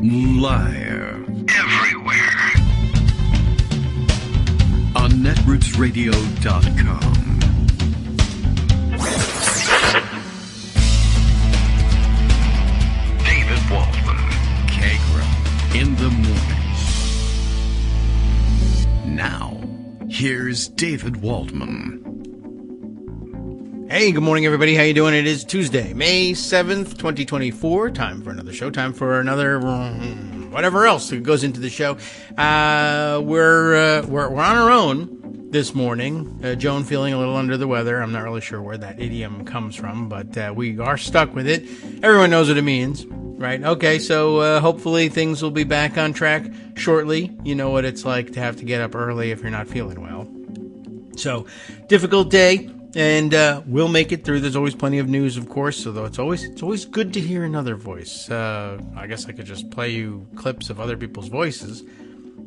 Live. Everywhere. On netrootsradio.com. David Waldman. Kagro. In the morning. Now, here's David Waldman. Hey, good morning, everybody. How you doing? It is Tuesday, May 7th, 2024. Time for another show. Time for another whatever else that goes into the show. We're on our own this morning. Joan feeling a little under the weather. I'm not really sure where that idiom comes from, but we are stuck with it. Everyone knows what it means, right? Okay, so hopefully things will be back on track shortly. You know what it's like to have to get up early if you're not feeling well. So, difficult day. And we'll make it through. There's always plenty of news, of course, although it's always good to hear another voice. I guess I could just play you clips of other people's voices.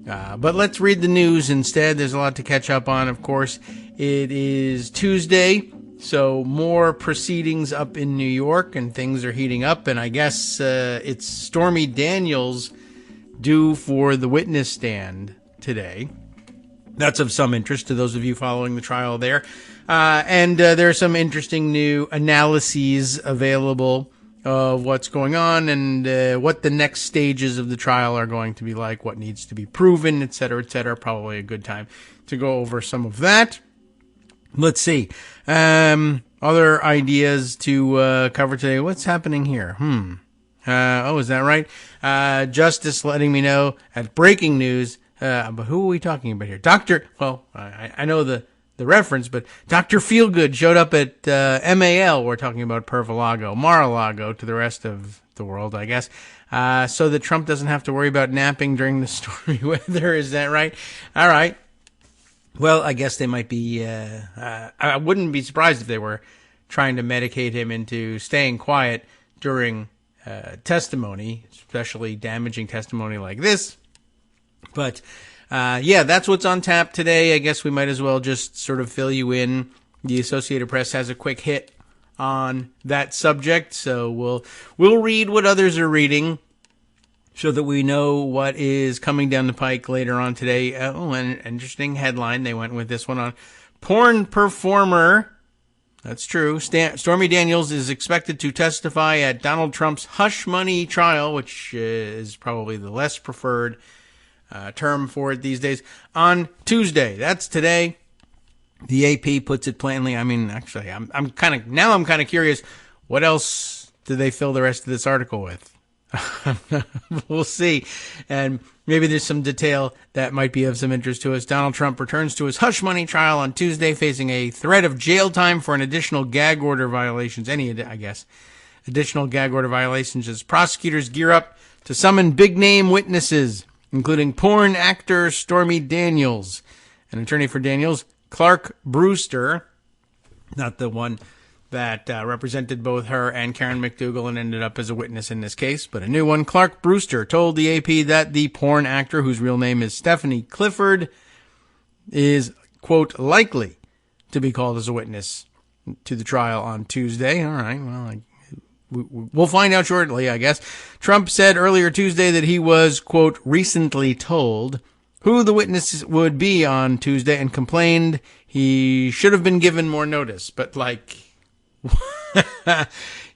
But let's read the news instead. There's a lot to catch up on, of course. It is Tuesday, so more proceedings up in New York, and things are heating up. And I guess it's Stormy Daniels due for the witness stand today. That's of some interest to those of you following the trial there. And there are some interesting new analyses available of what's going on and what the next stages of the trial are going to be like, what needs to be proven, et cetera, et cetera. Probably a good time to go over some of that. Let's see. Other ideas to cover today. What's happening here? Is that right? Justice letting me know at breaking news. But who are we talking about here? I know the reference, but Dr. Feelgood showed up at MAL. We're talking about Mar-a-Lago to the rest of the world, I guess, so that Trump doesn't have to worry about napping during the stormy weather. Is that right? All right. Well, I guess they might be, I wouldn't be surprised if they were trying to medicate him into staying quiet during testimony, especially damaging testimony like this. But that's what's on tap today. I guess we might as well just sort of fill you in. The Associated Press has a quick hit on that subject, so we'll read what others are reading so that we know what is coming down the pike later on today. An interesting headline. They went with this one on porn performer. That's true. Stormy Daniels is expected to testify at Donald Trump's hush money trial, which is probably the less preferred term for it these days, on Tuesday. That's today. The AP puts it plainly. I mean, actually, I'm kind of curious. What else do they fill the rest of this article with? We'll see. And maybe there's some detail that might be of some interest to us. Donald Trump returns to his hush money trial on Tuesday, facing a threat of jail time for an additional gag order violations. Additional gag order violations as prosecutors gear up to summon big-name witnesses, including porn actor Stormy Daniels. An attorney for Daniels, Clark Brewster, not the one that represented both her and Karen McDougal and ended up as a witness in this case, but a new one. Clark Brewster told the AP that the porn actor, whose real name is Stephanie Clifford, is, quote, likely to be called as a witness to the trial on Tuesday. All right, well, we'll find out shortly, I guess. Trump said earlier Tuesday that he was, quote, recently told who the witness would be on Tuesday and complained he should have been given more notice. But,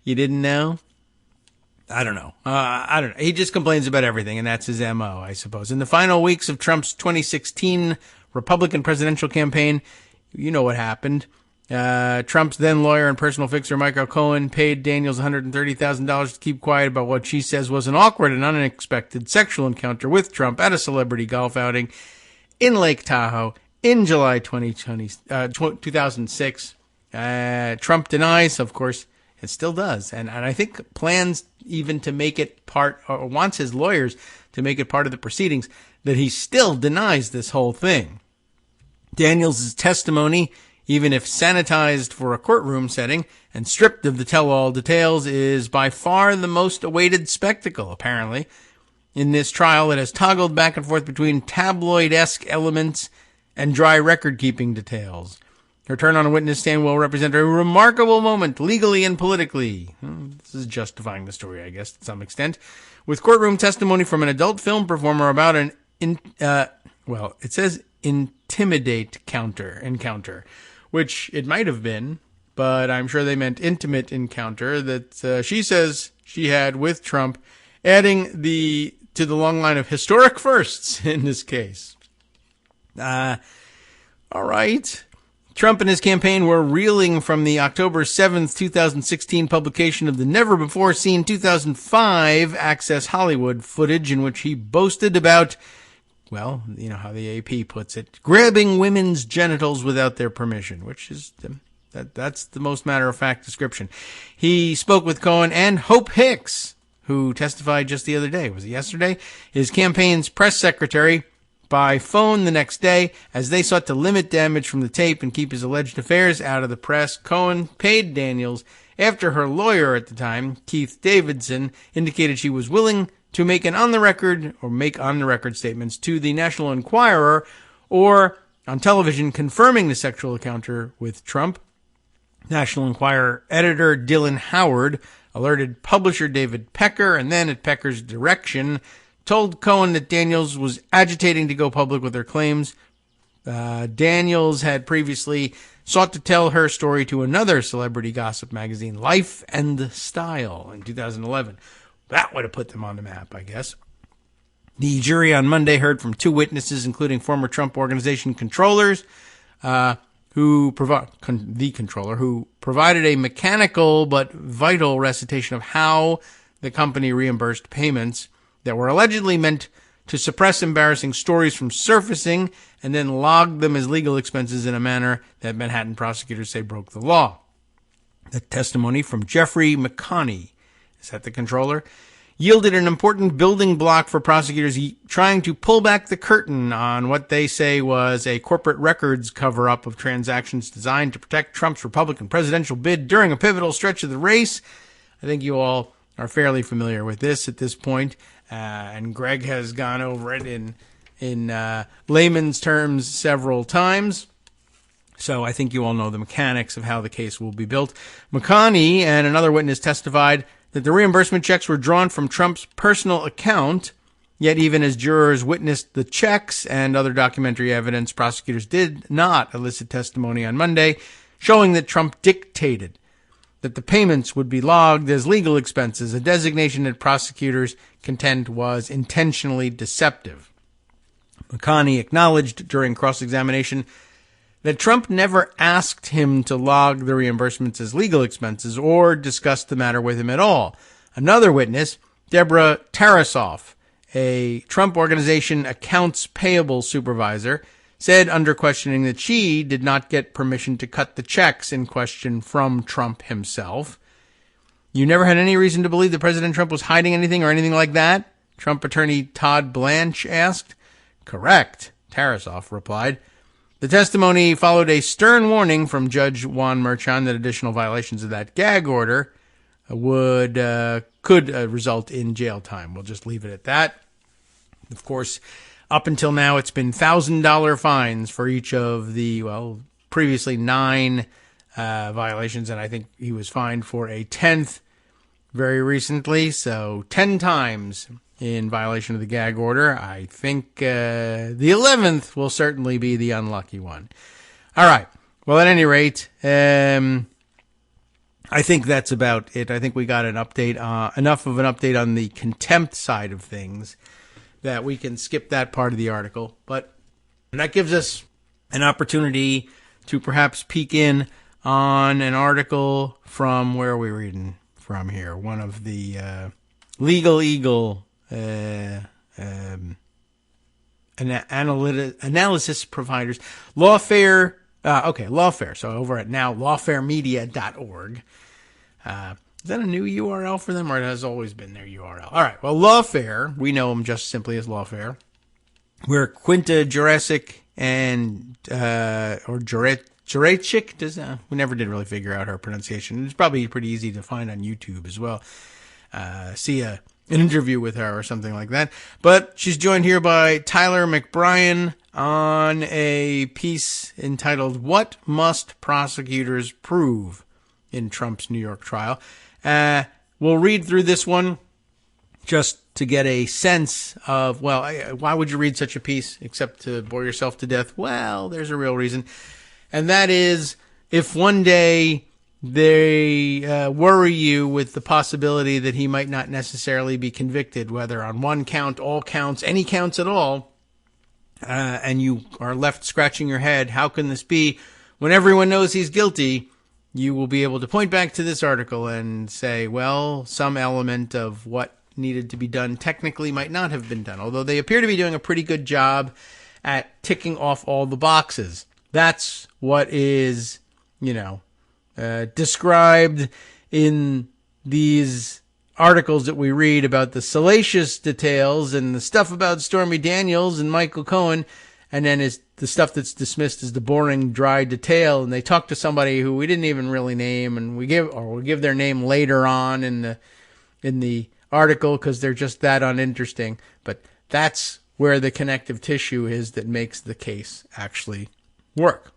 you didn't know? I don't know. He just complains about everything, and that's his MO, I suppose. In the final weeks of Trump's 2016 Republican presidential campaign, you know what happened. Trump's then lawyer and personal fixer Michael Cohen paid Daniels $130,000 to keep quiet about what she says was an awkward and unexpected sexual encounter with Trump at a celebrity golf outing in Lake Tahoe in July 2006. Trump denies, of course, it still does. And I think plans even to make it part, or wants his lawyers to make it part of the proceedings, that he still denies this whole thing. Daniels' testimony, even if sanitized for a courtroom setting and stripped of the tell-all details, is by far the most awaited spectacle, apparently, in this trial. It has toggled back and forth between tabloid-esque elements and dry record-keeping details. Her turn on a witness stand will represent a remarkable moment, legally and politically. This is justifying the story, I guess, to some extent. With courtroom testimony from an adult film performer about it says intimidate encounter, which it might have been, but I'm sure they meant intimate encounter that she says she had with Trump, adding to the long line of historic firsts in this case. All right. Trump and his campaign were reeling from the October 7th, 2016 publication of the never-before-seen 2005 Access Hollywood footage in which he boasted about, well, you know how the AP puts it, grabbing women's genitals without their permission, which is, that's the most matter-of-fact description. He spoke with Cohen and Hope Hicks, who testified just the other day. Was it yesterday? His campaign's press secretary, by phone the next day, as they sought to limit damage from the tape and keep his alleged affairs out of the press. Cohen paid Daniels after her lawyer at the time, Keith Davidson, indicated she was willing to make on-the-record statements to the National Enquirer or on television confirming the sexual encounter with Trump. National Enquirer editor Dylan Howard alerted publisher David Pecker, and then at Pecker's direction, told Cohen that Daniels was agitating to go public with her claims. Daniels had previously sought to tell her story to another celebrity gossip magazine, Life and Style, in 2011. That would have put them on the map, I guess. The jury on Monday heard from two witnesses, including former Trump Organization controllers, who provided a mechanical but vital recitation of how the company reimbursed payments that were allegedly meant to suppress embarrassing stories from surfacing and then log them as legal expenses in a manner that Manhattan prosecutors say broke the law. The testimony from Jeffrey McConney, is that the controller, yielded an important building block for prosecutors trying to pull back the curtain on what they say was a corporate records cover-up of transactions designed to protect Trump's Republican presidential bid during a pivotal stretch of the race. I think you all are fairly familiar with this at this point. And Greg has gone over it in layman's terms several times. So I think you all know the mechanics of how the case will be built. McConney and another witness testified that the reimbursement checks were drawn from Trump's personal account, yet even as jurors witnessed the checks and other documentary evidence, prosecutors did not elicit testimony on Monday, showing that Trump dictated that the payments would be logged as legal expenses, a designation that prosecutors contend was intentionally deceptive. McConney acknowledged during cross-examination that Trump never asked him to log the reimbursements as legal expenses or discussed the matter with him at all. Another witness, Deborah Tarasoff, a Trump Organization accounts payable supervisor, said under questioning that she did not get permission to cut the checks in question from Trump himself. You never had any reason to believe that President Trump was hiding anything or anything like that? Trump attorney Todd Blanche asked. Correct, Tarasoff replied. The testimony followed a stern warning from Judge Juan Merchan that additional violations of that gag order could result in jail time. We'll just leave it at that. Of course, up until now, it's been $1,000 fines for each of the, previously 9 violations, and I think he was fined for a 10th very recently, so 10 times in violation of the gag order. I think the 11th will certainly be the unlucky one. All right. Well, at any rate, I think that's about it. I think we got an update, enough of an update on the contempt side of things that we can skip that part of the article. But that gives us an opportunity to perhaps peek in on an article from, where are we reading from here? One of the Legal Eagle analysis providers, Lawfare. Lawfare. So over at now lawfaremedia.org. Is that a new URL for them, or it has always been their URL? All right. Well, Lawfare, we know them just simply as Lawfare, where Quinta Jurecic and Jurecic, we never did really figure out her pronunciation. It's probably pretty easy to find on YouTube as well. See a an interview with her or something like that. But she's joined here by Tyler McBrien on a piece entitled, "What Must Prosecutors Prove in Trump's New York Trial?" We'll read through this one just to get a sense of, well, why would you read such a piece except to bore yourself to death? Well, there's a real reason. And that is, if one day they worry you with the possibility that he might not necessarily be convicted, whether on one count, all counts, any counts at all, and you are left scratching your head, how can this be? When everyone knows he's guilty, you will be able to point back to this article and say, well, some element of what needed to be done technically might not have been done, although they appear to be doing a pretty good job at ticking off all the boxes. That's what is, described in these articles that we read about the salacious details and the stuff about Stormy Daniels and Michael Cohen, and then is the stuff that's dismissed as the boring, dry detail. And they talk to somebody who we didn't even really name, and we'll give their name later on in the article because they're just that uninteresting. But that's where the connective tissue is that makes the case actually work.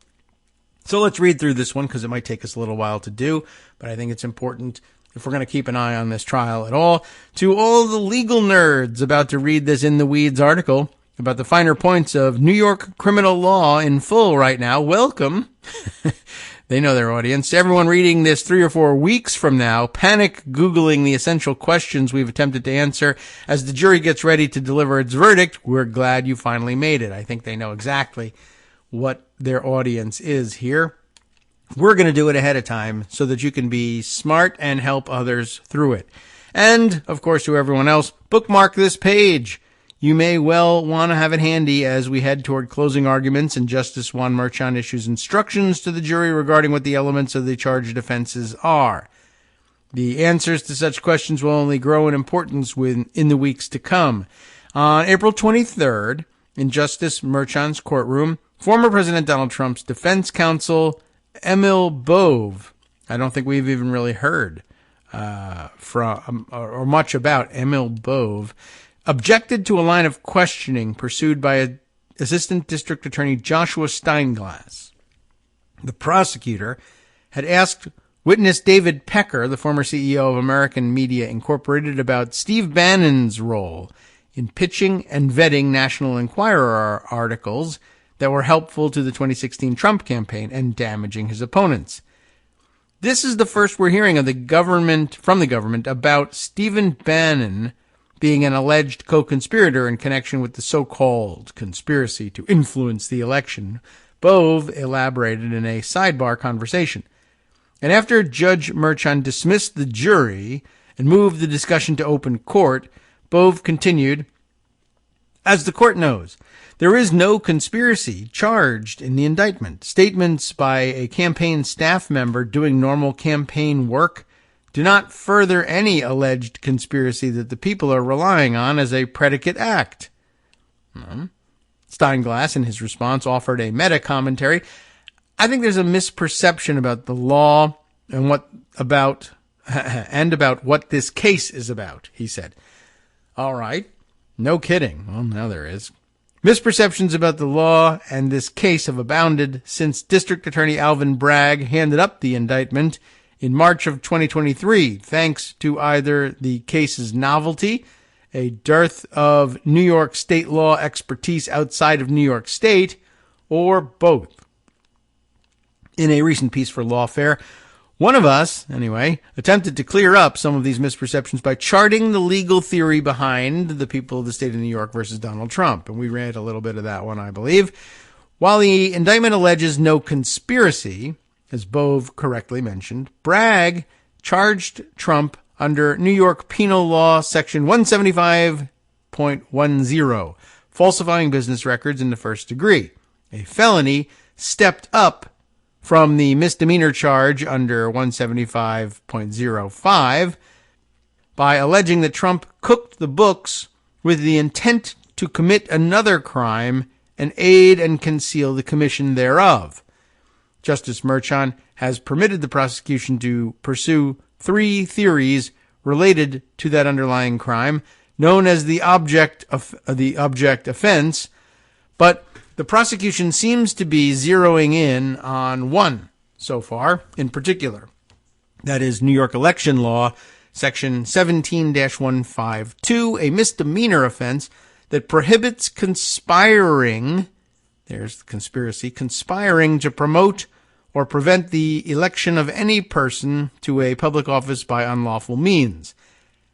So let's read through this one because it might take us a little while to do, but I think it's important, if we're going to keep an eye on this trial at all, to all the legal nerds about to read this In the Weeds article about the finer points of New York criminal law in full right now. Welcome. They know their audience. Everyone reading this 3 or 4 weeks from now, panic Googling the essential questions we've attempted to answer as the jury gets ready to deliver its verdict. We're glad you finally made it. I think they know exactly what their audience is here. We're going to do it ahead of time so that you can be smart and help others through it. And, of course, to everyone else, bookmark this page. You may well want to have it handy as we head toward closing arguments, and Justice Juan Merchan issues instructions to the jury regarding what the elements of the charged offenses are. The answers to such questions will only grow in importance in the weeks to come. On April 23rd, in Justice Merchan's courtroom, former President Donald Trump's defense counsel, Emil Bove, I don't think we've even really heard or much about Emil Bove, objected to a line of questioning pursued by Assistant District Attorney Joshua Steinglass. The prosecutor had asked witness David Pecker, the former CEO of American Media Incorporated, about Steve Bannon's role in pitching and vetting National Enquirer articles that were helpful to the 2016 Trump campaign and damaging his opponents. This is the first we're hearing of from the government about Stephen Bannon being an alleged co-conspirator in connection with the so-called conspiracy to influence the election. Bove elaborated in a sidebar conversation. And after Judge Merchan dismissed the jury and moved the discussion to open court, Bove continued, "As the court knows, there is no conspiracy charged in the indictment. Statements by a campaign staff member doing normal campaign work do not further any alleged conspiracy that the people are relying on as a predicate act." Steinglass, in his response, offered a meta-commentary. "I think there's a misperception about the law and about what this case is about," he said. All right. No kidding. Well, now there is. "Misperceptions about the law and this case have abounded since District Attorney Alvin Bragg handed up the indictment in March of 2023, thanks to either the case's novelty, a dearth of New York state law expertise outside of New York State, or both." In a recent piece for Lawfare, one of us, anyway, attempted to clear up some of these misperceptions by charting the legal theory behind the people of the state of New York versus Donald Trump. And we read a little bit of that one, I believe. While the indictment alleges no conspiracy, as Bove correctly mentioned, Bragg charged Trump under New York Penal Law Section 175.10, falsifying business records in the first degree, a felony stepped up from the misdemeanor charge under 175.05 by alleging that Trump cooked the books with the intent to commit another crime and aid and conceal the commission thereof. Justice Merchan has permitted the prosecution to pursue 3 theories related to that underlying crime, known as the object offense, but the prosecution seems to be zeroing in on one so far in particular. That is New York election law, section 17-152, a misdemeanor offense that prohibits conspiring, there's the conspiracy, conspiring to promote or prevent the election of any person to a public office by unlawful means.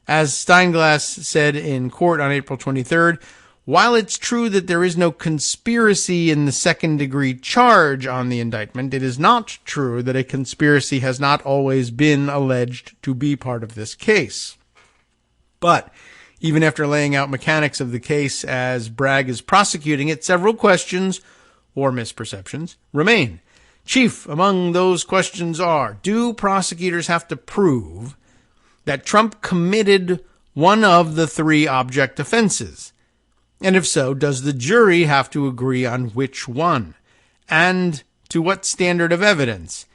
As Steinglass said in court on April 23rd, while it's true that there is no conspiracy in the second-degree charge on the indictment, it is not true that a conspiracy has not always been alleged to be part of this case. But even after laying out mechanics of the case as Bragg is prosecuting it, several questions, or misperceptions, remain. Chief among those questions are, do prosecutors have to prove that Trump committed one of the three object offenses? And if so, does the jury have to agree on which one? And to what standard of evidence?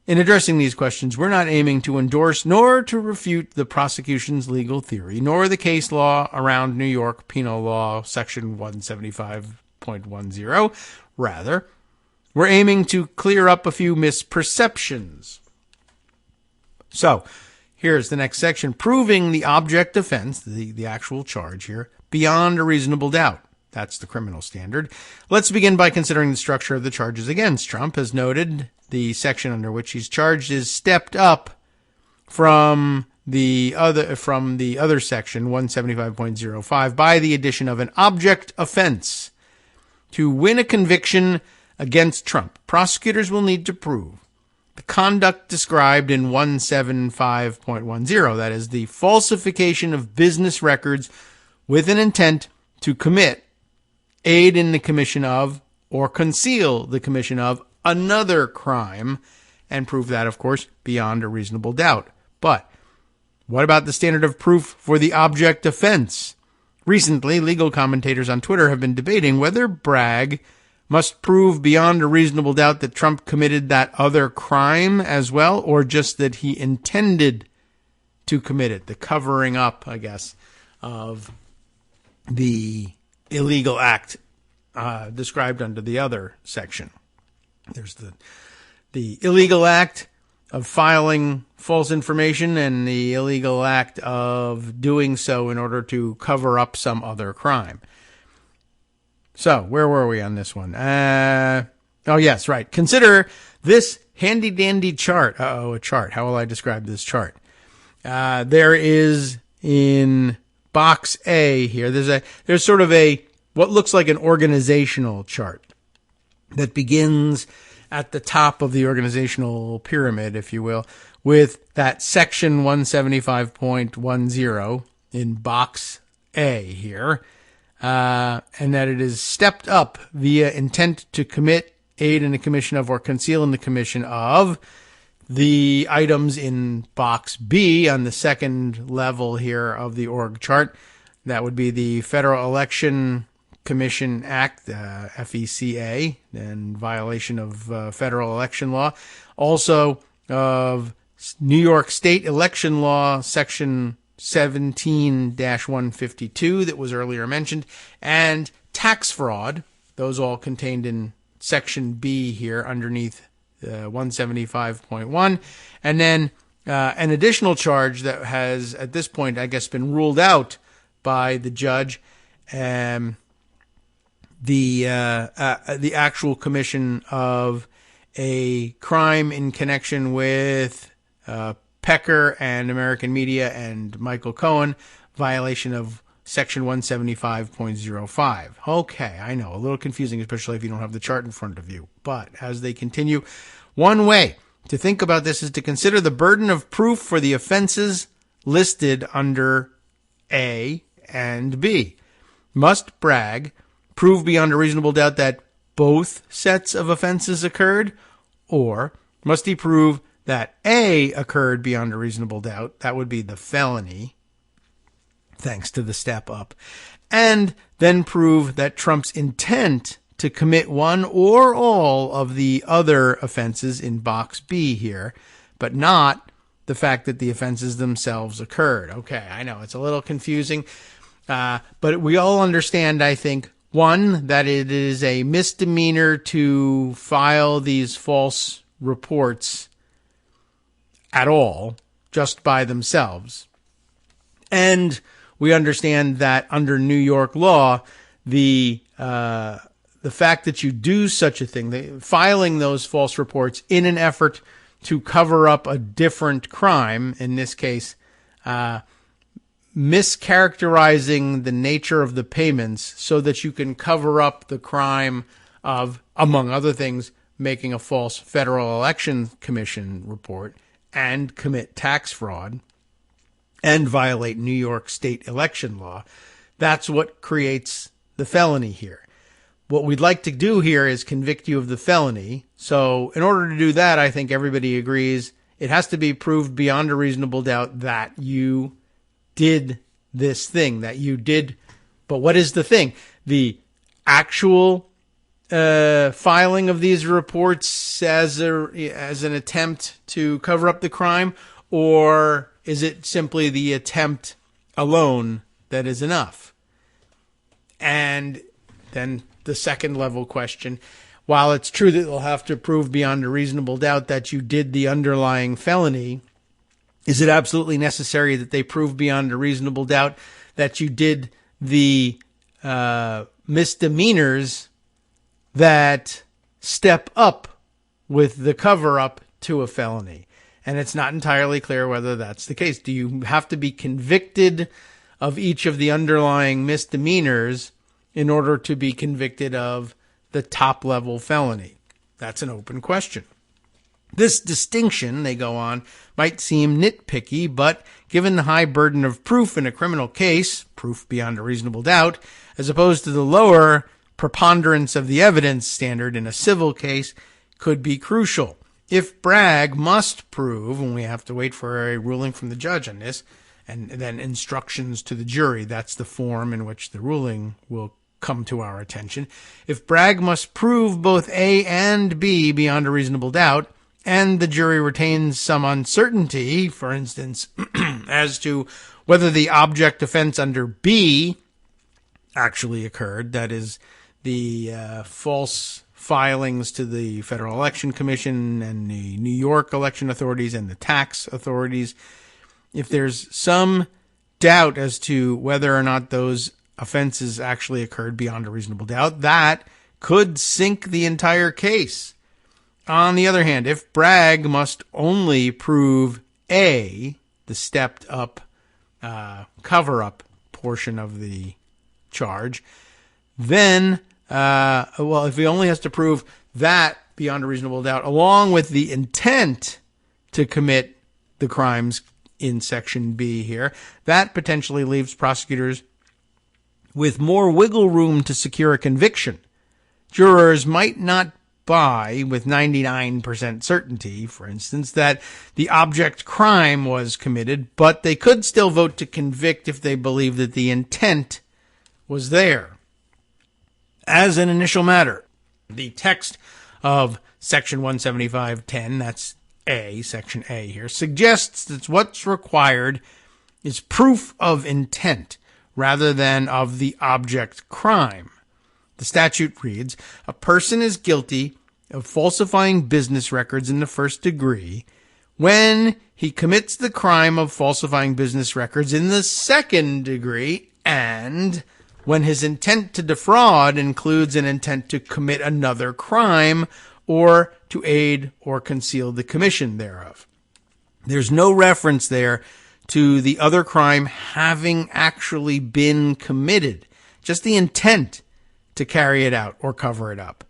In addressing these questions, we're not aiming to endorse nor to refute the prosecution's legal theory, nor the case law around New York Penal Law, Section 175.10. Rather, we're aiming to clear up a few misperceptions. So, here's the next section, proving the object offense, the actual charge here, beyond a reasonable doubt. That's the criminal standard. Let's begin by considering the structure of the charges against Trump. As noted, the section under which he's charged is stepped up from the other section, 175.05, by the addition of an object offense. To win a conviction against Trump, prosecutors will need to prove the conduct described in 175.10, that is, the falsification of business records with an intent to commit, aid in the commission of, or conceal the commission of another crime, and prove that, of course, beyond a reasonable doubt. But what about the standard of proof for the object offense? Recently, legal commentators on Twitter have been debating whether Bragg must prove beyond a reasonable doubt that Trump committed that other crime as well, or just that he intended to commit it, the covering up, I guess, of the illegal act described under the other section. There's the illegal act of filing false information and the illegal act of doing so in order to cover up some other crime. So, where were we on this one? Oh, yes, right. Consider this handy-dandy chart. A chart. How will I describe this chart? There is in box A here, there's sort of what looks like an organizational chart that begins at the top of the organizational pyramid, if you will, with that section 175.10 in box A here, and that it is stepped up via intent to commit, aid in the commission of, or conceal in the commission of the items in box B on the second level here of the org chart. That would be the Federal Election Commission Act, FECA, and violation of federal election law. Also of New York State election law, section 17-152 that was earlier mentioned, and tax fraud. Those all contained in section B here underneath 175.1. And then an additional charge that has, at this point, I guess, been ruled out by the judge, the actual commission of a crime in connection with Pecker and American Media and Michael Cohen, violation of section 175.05. Okay, I know, a little confusing, especially if you don't have the chart in front of you. But as they continue, one way to think about this is to consider the burden of proof for the offenses listed under A and B. Must Bragg prove beyond a reasonable doubt that both sets of offenses occurred, or must he prove that A occurred beyond a reasonable doubt? That would be the felony, thanks to the step up, and then prove that Trump's intent to commit one or all of the other offenses in box B here, but not the fact that the offenses themselves occurred. Okay, I know it's a little confusing, but we all understand, I think, one, that it is a misdemeanor to file these false reports at all, just by themselves. And we understand that under New York law, the fact that you do such a thing, filing those false reports in an effort to cover up a different crime, in this case, mischaracterizing the nature of the payments so that you can cover up the crime of, among other things, making a false Federal Election Commission report and commit tax fraud and violate New York state election law. That's what creates the felony here. What we'd like to do here is convict you of the felony. So in order to do that, I think everybody agrees it has to be proved beyond a reasonable doubt that you did this thing, that you did. But what is the thing? The actual filing of these reports as an attempt to cover up the crime, or is it simply the attempt alone that is enough? And then the second level question, while it's true that they'll have to prove beyond a reasonable doubt that you did the underlying felony, is it absolutely necessary that they prove beyond a reasonable doubt that you did the misdemeanors that step up with the cover-up to a felony? And it's not entirely clear whether that's the case. Do you have to be convicted of each of the underlying misdemeanors in order to be convicted of the top-level felony? That's an open question. This distinction, they go on, might seem nitpicky, but given the high burden of proof in a criminal case, proof beyond a reasonable doubt, as opposed to the lower preponderance of the evidence standard in a civil case, could be crucial. If Bragg must prove, and we have to wait for a ruling from the judge on this, and then instructions to the jury, that's the form in which the ruling will come to our attention. If Bragg must prove both A and B beyond a reasonable doubt, and the jury retains some uncertainty, for instance, as to whether the object offense under B actually occurred, that is, the false filings to the Federal Election Commission and the New York election authorities and the tax authorities, if there's some doubt as to whether or not those offenses actually occurred beyond a reasonable doubt, that could sink the entire case. On the other hand, if Bragg must only prove A, the stepped up cover-up portion of the charge, then, if he only has to prove that beyond a reasonable doubt, along with the intent to commit the crimes in Section B here, that potentially leaves prosecutors with more wiggle room to secure a conviction. Jurors might not buy with 99% certainty, for instance, that the object crime was committed, but they could still vote to convict if they believe that the intent was there. As an initial matter, the text of Section 175.10, that's A, Section A here, suggests that what's required is proof of intent rather than of the object crime. The statute reads, a person is guilty of falsifying business records in the first degree when he commits the crime of falsifying business records in the second degree and when his intent to defraud includes an intent to commit another crime or to aid or conceal the commission thereof. There's no reference there to the other crime having actually been committed, just the intent to carry it out or cover it up.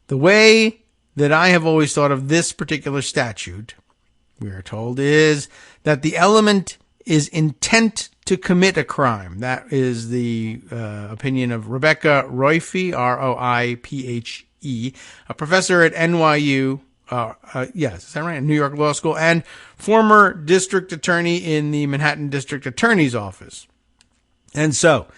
The way that I have always thought of this particular statute, we are told, is that the element is intent to commit a crime. That is the opinion of Rebecca Roiphe, Roiphe, a professor at NYU, yes, is that right? New York Law School, and former district attorney in the Manhattan District Attorney's Office. And so,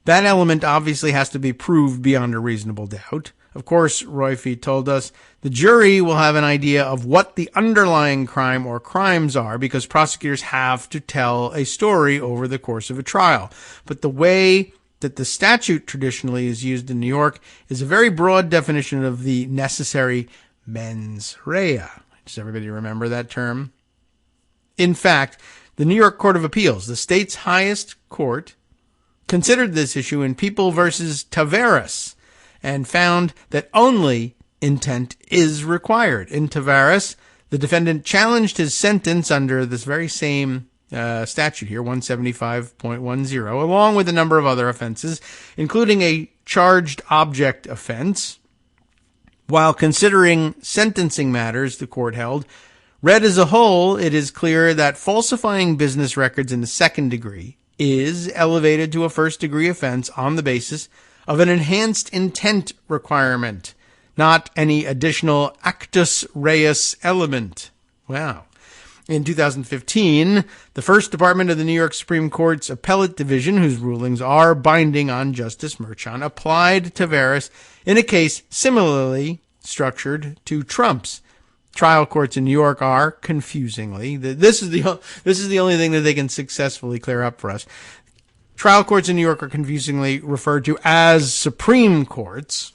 that element obviously has to be proved beyond a reasonable doubt. Of course, Royfi told us, the jury will have an idea of what the underlying crime or crimes are because prosecutors have to tell a story over the course of a trial. But the way that the statute traditionally is used in New York is a very broad definition of the necessary mens rea. Does everybody remember that term? In fact, the New York Court of Appeals, the state's highest court, considered this issue in People versus Tavares and found that only intent is required. In Tavares, the defendant challenged his sentence under this very same statute here, 175.10, along with a number of other offenses, including a charged object offense. While considering sentencing matters, the court held, read as a whole, it is clear that falsifying business records in the second degree is elevated to a first-degree offense on the basis of an enhanced intent requirement, not any additional actus reus element. Wow. In 2015, the First Department of the New York Supreme Court's Appellate Division, whose rulings are binding on Justice Merchan, applied Tavares in a case similarly structured to Trump's. Trial courts in New York are, confusingly, this is the only thing that they can successfully clear up for us. Trial courts in New York are confusingly referred to as Supreme Courts,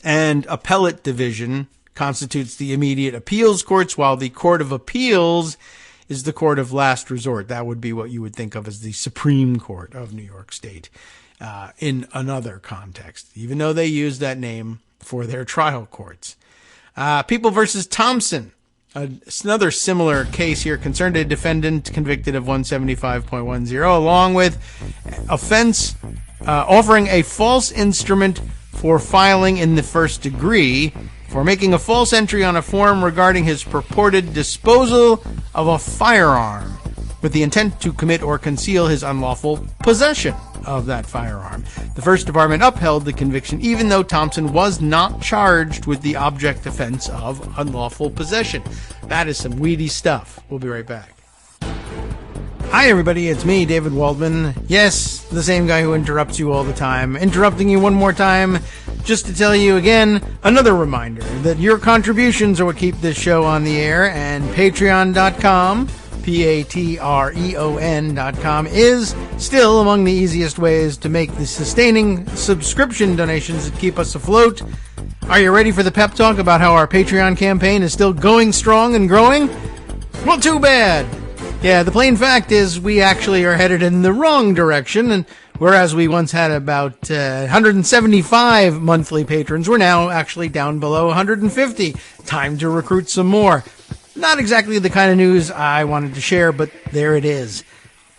and Appellate Division constitutes the immediate appeals courts, while the Court of Appeals is the court of last resort. That would be what you would think of as the Supreme Court of New York State in another context, even though they use that name for their trial courts. People versus Thompson. Another similar case here concerned a defendant convicted of 175.10, along with offense offering a false instrument for filing in the first degree for making a false entry on a form regarding his purported disposal of a firearm with the intent to commit or conceal his unlawful possession of that firearm. The First Department upheld the conviction even though Thompson was not charged with the object offense of unlawful possession. That is some weedy stuff. We'll be right back. Hi everybody, it's me, David Waldman. Yes, the same guy who interrupts you all the time. Interrupting you one more time just to tell you again, another reminder that your contributions are what keep this show on the air, and patreon.com, patreon.com, is still among the easiest ways to make the sustaining subscription donations that keep us afloat. Are you ready for the pep talk about how our Patreon campaign is still going strong and growing? Well, too bad. Yeah, the plain fact is we actually are headed in the wrong direction, and whereas we once had about 175 monthly patrons, we're now actually down below 150. Time to recruit some more. Not exactly the kind of news I wanted to share, but there it is.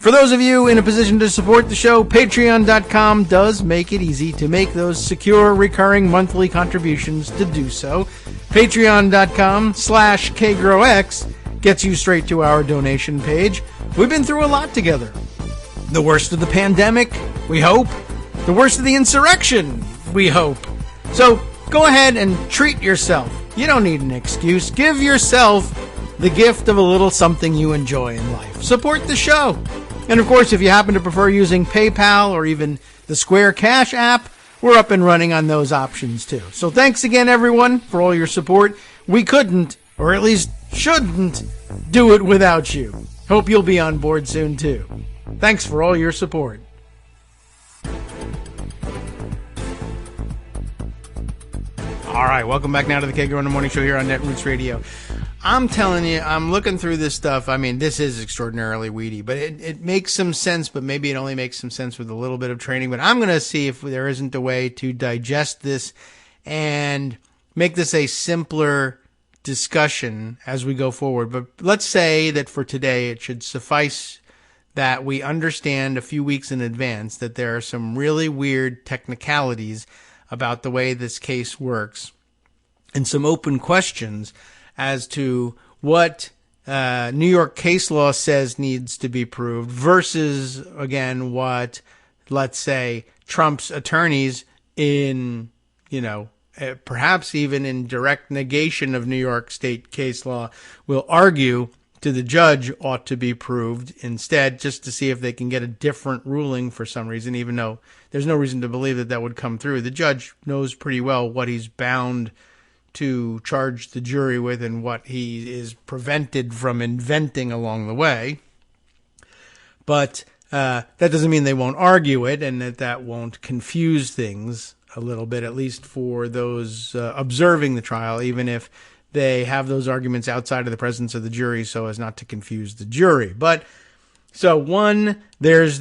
For those of you in a position to support the show, patreon.com does make it easy to make those secure, recurring monthly contributions to do so. Patreon.com/KagroX gets you straight to our donation page. We've been through a lot together. The worst of the pandemic, we hope. The worst of the insurrection, we hope. So go ahead and treat yourself. You don't need an excuse. Give yourself the gift of a little something you enjoy in life. Support the show. And of course, if you happen to prefer using PayPal or even the Square Cash app, we're up and running on those options too. So thanks again, everyone, for all your support. We couldn't, or at least shouldn't, do it without you. Hope you'll be on board soon too. Thanks for all your support. All right, welcome back now to the Kagro in the Morning Show here on Netroots Radio. I'm telling you, I'm looking through this stuff. I mean, this is extraordinarily weedy, but it makes some sense, but maybe it only makes some sense with a little bit of training. But I'm going to see if there isn't a way to digest this and make this a simpler discussion as we go forward. But let's say that for today, it should suffice that we understand a few weeks in advance that there are some really weird technicalities about the way this case works and some open questions as to what New York case law says needs to be proved versus, again, what, let's say, Trump's attorneys in, perhaps even in direct negation of New York state case law will argue to the judge ought to be proved instead, just to see if they can get a different ruling for some reason, even though there's no reason to believe that that would come through. The judge knows pretty well what he's bound to charge the jury with and what he is prevented from inventing along the way. But that doesn't mean they won't argue it, and that won't confuse things a little bit, at least for those observing the trial, even if they have those arguments outside of the presence of the jury so as not to confuse the jury. But so one, there's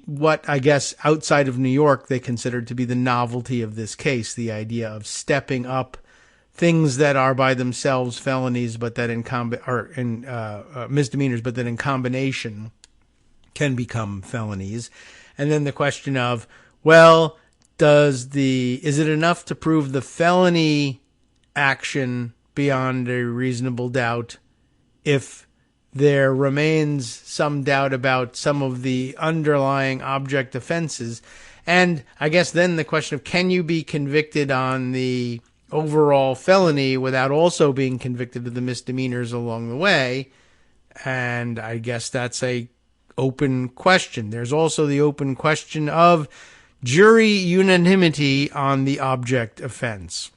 what I guess outside of New York they considered to be the novelty of this case, the idea of stepping up things that are by themselves felonies, but that misdemeanors, but that in combination can become felonies. And then the question of, well, is it enough to prove the felony action beyond a reasonable doubt if there remains some doubt about some of the underlying object offenses? And I guess then the question of, can you be convicted on the overall felony without also being convicted of the misdemeanors along the way? And I guess that's a open question. There's also the open question of jury unanimity on the object offense.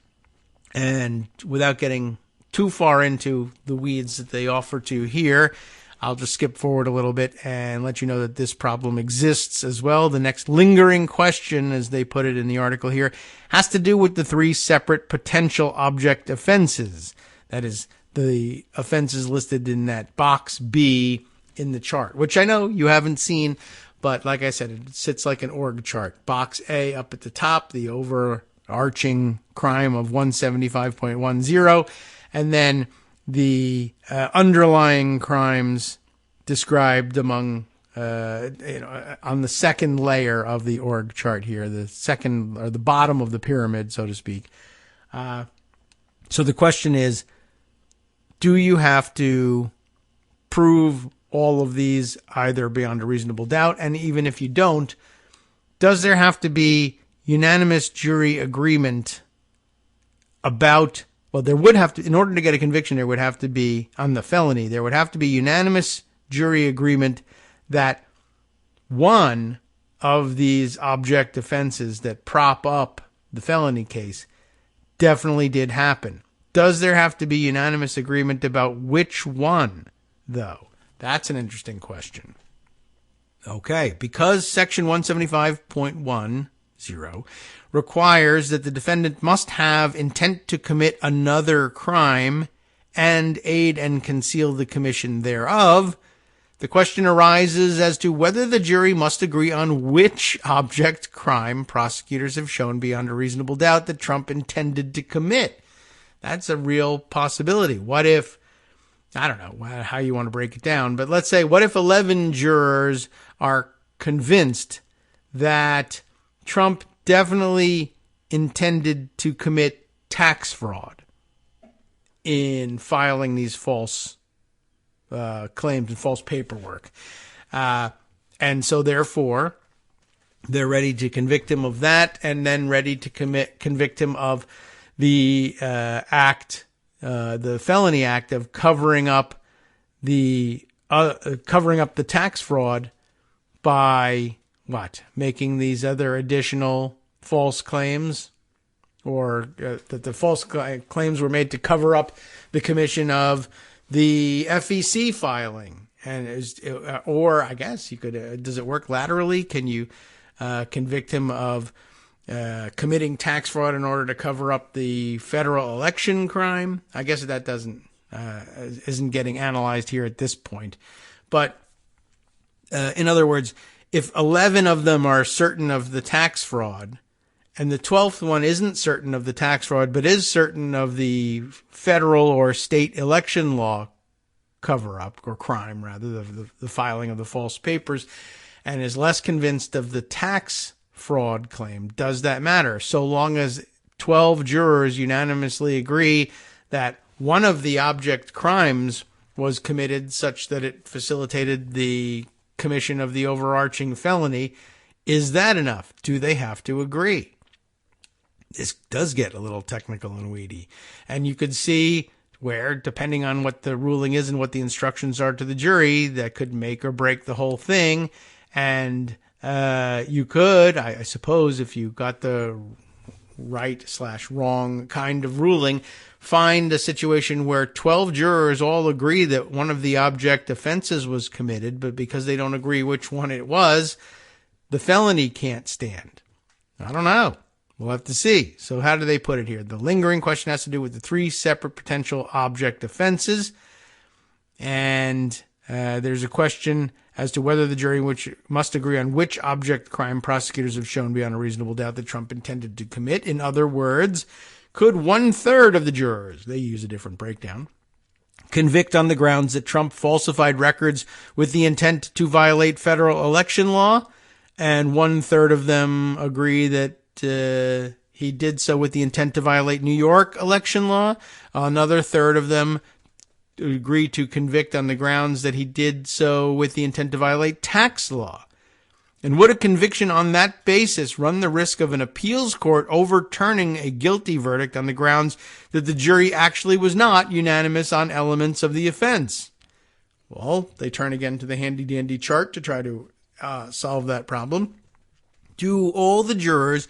And without getting too far into the weeds that they offer to here, I'll just skip forward a little bit and let you know that this problem exists as well. The next lingering question, as they put it in the article here, has to do with the three separate potential object offenses. That is, the offenses listed in that box B in the chart, which I know you haven't seen, but like I said, it sits like an org chart. Box A up at the top, the overarching crime of 175.10, and then the underlying crimes described among on the second layer of the org chart here, the second or the bottom of the pyramid, so to speak. So the question is, do you have to prove all of these either beyond a reasonable doubt? And even if you don't, does there have to be unanimous jury agreement about, well, there would have to, in order to get a conviction, there would have to be, on the felony, there would have to be unanimous jury agreement that one of these object offenses that prop up the felony case definitely did happen. Does there have to be unanimous agreement about which one, though? That's an interesting question. Okay, because Section 175.10 requires that the defendant must have intent to commit another crime and aid and conceal the commission thereof, the question arises as to whether the jury must agree on which object crime prosecutors have shown beyond a reasonable doubt that Trump intended to commit. That's a real possibility. What if, I don't know how you want to break it down, but let's say, what if 11 jurors are convinced that Trump definitely intended to commit tax fraud in filing these false claims and false paperwork. And so therefore, they're ready to convict him of that, and then ready to convict him of the the felony act of covering up the tax fraud by what? Making these other additional false claims, or that the false claims were made to cover up the commission of the FEC filing. And or I guess you could, does it work laterally? Can you convict him of committing tax fraud in order to cover up the federal election crime? I guess that isn't getting analyzed here at this point. But in other words, if 11 of them are certain of the tax fraud, and the 12th one isn't certain of the tax fraud, but is certain of the federal or state election law cover-up, or crime rather, the filing of the false papers, and is less convinced of the tax fraud claim, does that matter? So long as 12 jurors unanimously agree that one of the object crimes was committed such that it facilitated the commission of the overarching felony, is that enough? Do they have to agree? This does get a little technical and weedy. And you could see where, depending on what the ruling is and what the instructions are to the jury, that could make or break the whole thing. And you could, I suppose, if you got the right/wrong kind of ruling, find a situation where 12 jurors all agree that one of the object offenses was committed, but because they don't agree which one it was, the felony can't stand. I don't know. We'll have to see. So how do they put it here? The lingering question has to do with the 3 separate potential object offenses. And there's a question as to whether the jury which must agree on which object crime prosecutors have shown beyond a reasonable doubt that Trump intended to commit. In other words, could 1/3 of the jurors, they use a different breakdown, convict on the grounds that Trump falsified records with the intent to violate federal election law, and 1/3 of them agree that he did so with the intent to violate New York election law. Another third of them agree to convict on the grounds that he did so with the intent to violate tax law. And would a conviction on that basis run the risk of an appeals court overturning a guilty verdict on the grounds that the jury actually was not unanimous on elements of the offense? Well, they turn again to the handy-dandy chart to try to solve that problem. Do all the jurors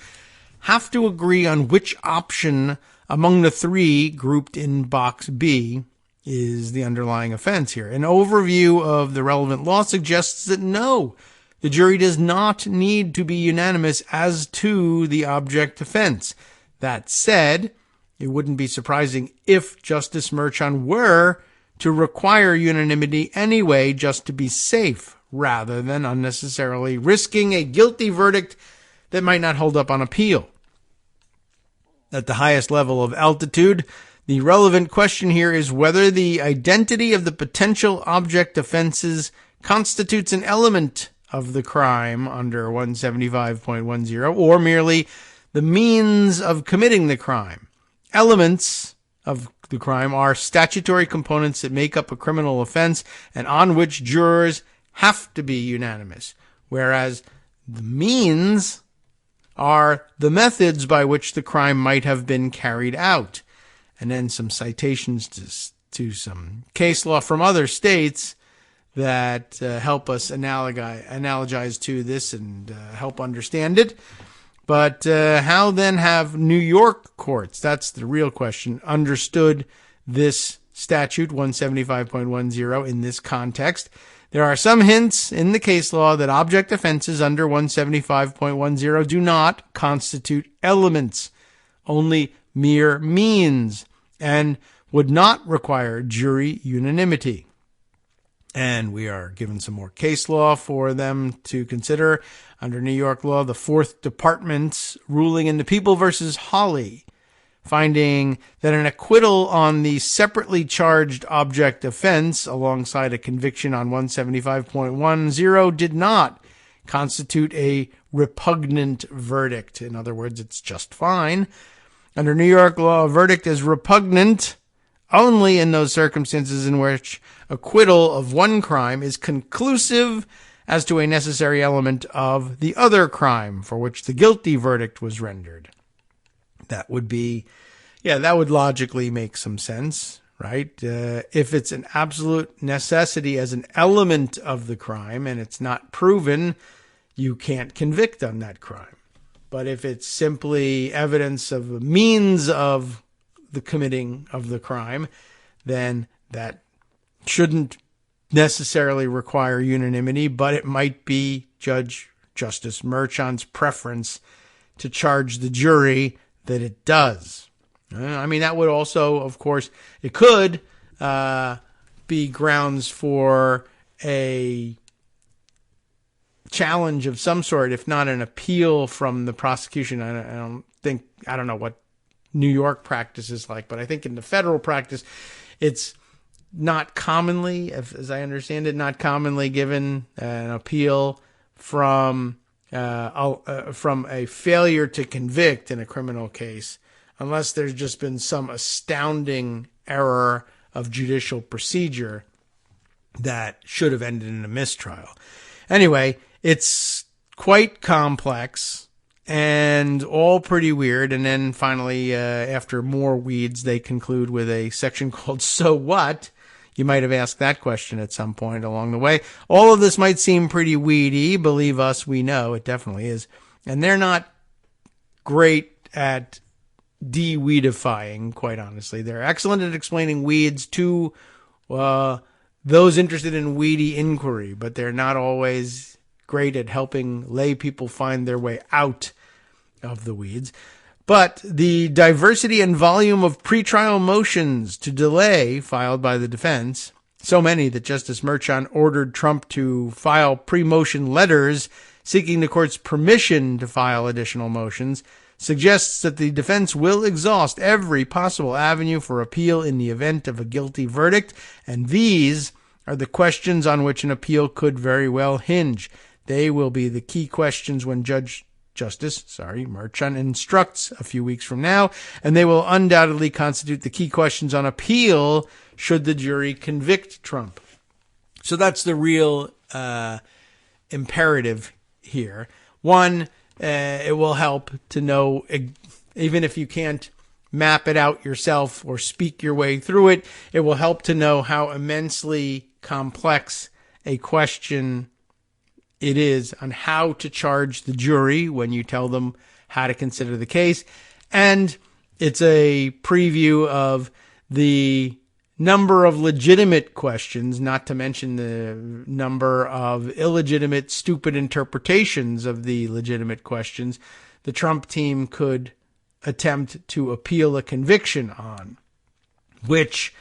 have to agree on which option among the 3 grouped in box B is the underlying offense here? An overview of the relevant law suggests that no, the jury does not need to be unanimous as to the object offense. That said, it wouldn't be surprising if Justice Merchan were to require unanimity anyway, just to be safe, rather than unnecessarily risking a guilty verdict that might not hold up on appeal. At the highest level of altitude, the relevant question here is whether the identity of the potential object offenses constitutes an element of the crime under 175.10, or merely the means of committing the crime. Elements of the crime are statutory components that make up a criminal offense and on which jurors have to be unanimous, whereas the means are the methods by which the crime might have been carried out. And then some citations to some case law from other states that help us analogize to this and help understand it. But how then have New York courts, that's the real question, understood this statute 175.10 in this context? There are some hints in the case law that object offenses under 175.10 do not constitute elements, only mere means, and would not require jury unanimity. And we are given some more case law for them to consider. Under New York law, the Fourth Department's ruling in the People versus Hawley, finding that an acquittal on the separately charged object offense alongside a conviction on 175.10 did not constitute a repugnant verdict. In other words, it's just fine. Under New York law, a verdict is repugnant only in those circumstances in which acquittal of one crime is conclusive as to a necessary element of the other crime for which the guilty verdict was rendered. That would be, that would logically make some sense, right? If it's an absolute necessity as an element of the crime and it's not proven, you can't convict on that crime. But if it's simply evidence of a means of the committing of the crime, then that shouldn't necessarily require unanimity, but it might be Justice Merchan's preference to charge the jury that it does. I mean, that would also, of course, it could be grounds for a challenge of some sort, if not an appeal from the prosecution. I don't know what New York practice is like, but I think in the federal practice, it's not commonly, as I understand it, not commonly given an appeal from a failure to convict in a criminal case, unless there's just been some astounding error of judicial procedure that should have ended in a mistrial. Anyway, it's quite complex, and all pretty weird. And then finally, after more weeds, they conclude with a section called So What? You might have asked that question at some point along the way. All of this might seem pretty weedy. Believe us, we know it definitely is. And they're not great at de-weedifying, quite honestly. They're excellent at explaining weeds to those interested in weedy inquiry, but they're not always great at helping lay people find their way out of the weeds. But the diversity and volume of pretrial motions to delay filed by the defense, so many that Justice Merchan ordered Trump to file pre-motion letters seeking the court's permission to file additional motions, suggests that the defense will exhaust every possible avenue for appeal in the event of a guilty verdict, and these are the questions on which an appeal could very well hinge. They will be the key questions when Justice Merchan instructs a few weeks from now, and they will undoubtedly constitute the key questions on appeal should the jury convict Trump. So that's the real imperative here. One, it will help to know, even if you can't map it out yourself or speak your way through it, it will help to know how immensely complex a question it is on how to charge the jury when you tell them how to consider the case. And it's a preview of the number of legitimate questions, not to mention the number of illegitimate, stupid interpretations of the legitimate questions the Trump team could attempt to appeal a conviction on, which,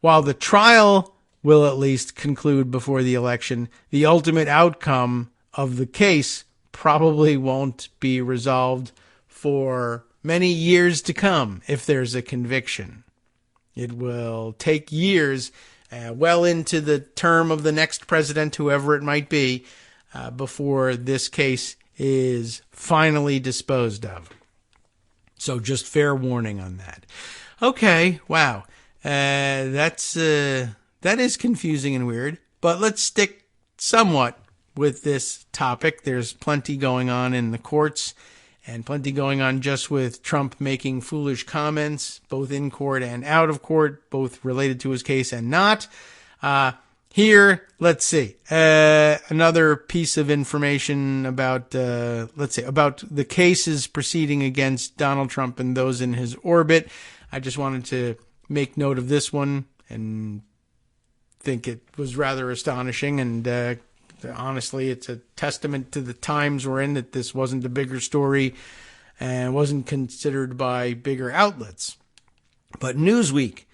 while the trial will at least conclude before the election, the ultimate outcome of the case probably won't be resolved for many years to come if there's a conviction. It will take years, well into the term of the next president, whoever it might be, before this case is finally disposed of. So just fair warning on that. Okay, wow. That is confusing and weird, but let's stick somewhat with this topic. There's plenty going on in the courts and plenty going on just with Trump making foolish comments, both in court and out of court, both related to his case and not. Here, let's see, another piece of information about, about the cases proceeding against Donald Trump and those in his orbit. I just wanted to make note of this one and think it was rather astonishing, and honestly, it's a testament to the times we're in that this wasn't a bigger story and wasn't considered by bigger outlets. But Newsweek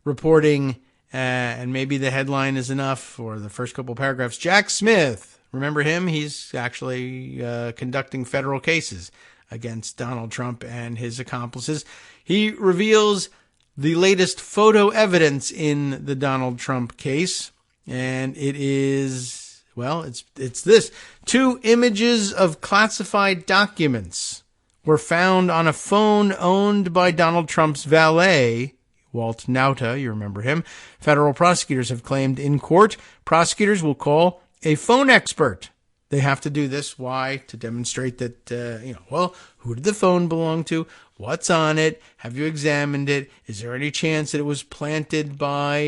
reporting, and maybe the headline is enough, or the first couple paragraphs, Jack Smith, remember him? He's actually conducting federal cases against Donald Trump and his accomplices. He reveals the latest photo evidence in the Donald Trump case, and it is, well, it's this. 2 images of classified documents were found on a phone owned by Donald Trump's valet, Walt Nauta, you remember him. Federal prosecutors have claimed in court prosecutors will call a phone expert. They have to do this. Why? To demonstrate that, who did the phone belong to? What's on it? Have you examined it? Is there any chance that it was planted by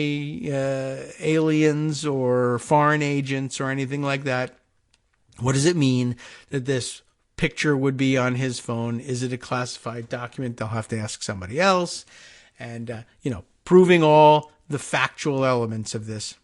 aliens or foreign agents or anything like that? What does it mean that this picture would be on his phone? Is it a classified document? They'll have to ask somebody else. And, proving all the factual elements of this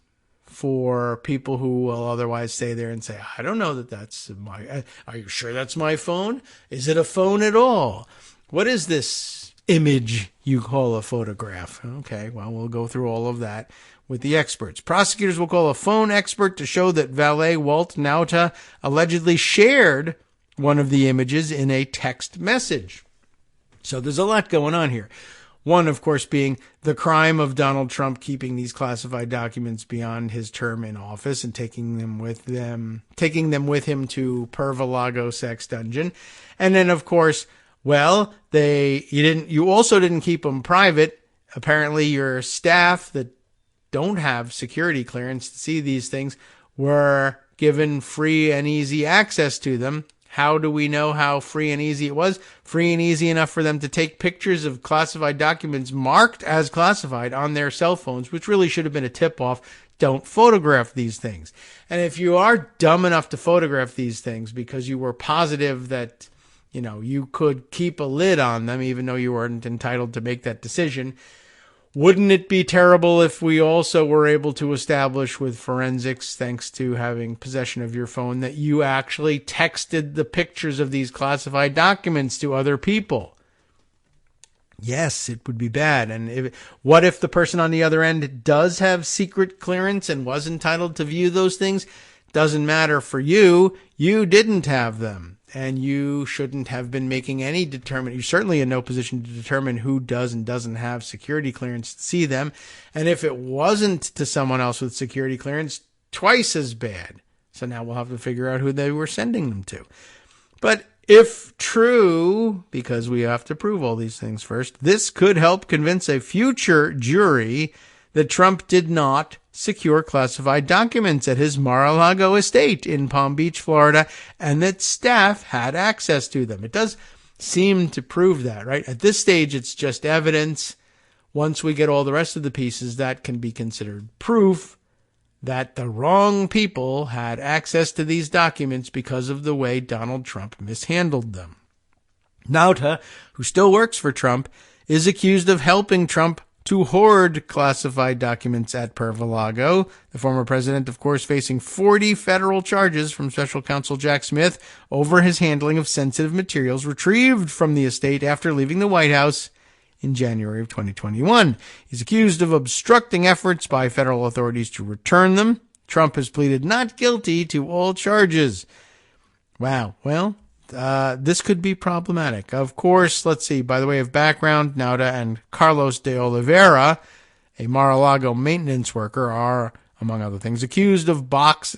for people who will otherwise stay there and say, I don't know that that's my, are you sure that's my phone? Is it a phone at all? What is this image you call a photograph? Okay, well, we'll go through all of that with the experts. Prosecutors will call a phone expert to show that valet Walt Nauta allegedly shared one of the images in a text message. So there's a lot going on here. One, of course, being the crime of Donald Trump keeping these classified documents beyond his term in office and taking them with him to Pervalago sex dungeon. And then, of course, well, you also didn't keep them private. Apparently, your staff that don't have security clearance to see these things were given free and easy access to them. How do we know how free and easy it was? Free and easy enough for them to take pictures of classified documents marked as classified on their cell phones, which really should have been a tip-off. Don't photograph these things. And if you are dumb enough to photograph these things because you were positive that, you could keep a lid on them, even though you weren't entitled to make that decision, wouldn't it be terrible if we also were able to establish with forensics, thanks to having possession of your phone, that you actually texted the pictures of these classified documents to other people? Yes, it would be bad. And what if the person on the other end does have secret clearance and was entitled to view those things? Doesn't matter for you. You didn't have them. And you shouldn't have been making any you're certainly in no position to determine who does and doesn't have security clearance to see them. And if it wasn't to someone else with security clearance, twice as bad. So now we'll have to figure out who they were sending them to. But if true, because we have to prove all these things first, this could help convince a future jury that Trump did not secure classified documents at his Mar-a-Lago estate in Palm Beach, Florida, and that staff had access to them. It does seem to prove that, right? At this stage, it's just evidence. Once we get all the rest of the pieces, that can be considered proof that the wrong people had access to these documents because of the way Donald Trump mishandled them. Nauta, who still works for Trump, is accused of helping Trump to hoard classified documents at Mar-a-Lago. The former president, of course, facing 40 federal charges from special counsel Jack Smith over his handling of sensitive materials retrieved from the estate after leaving the White House in January of 2021. He's accused of obstructing efforts by federal authorities to return them. Trump has pleaded not guilty to all charges. Wow. Well, this could be problematic. Of course, let's see, by the way of background, Nauta and Carlos de Oliveira, a Mar-a-Lago maintenance worker, are, among other things, accused of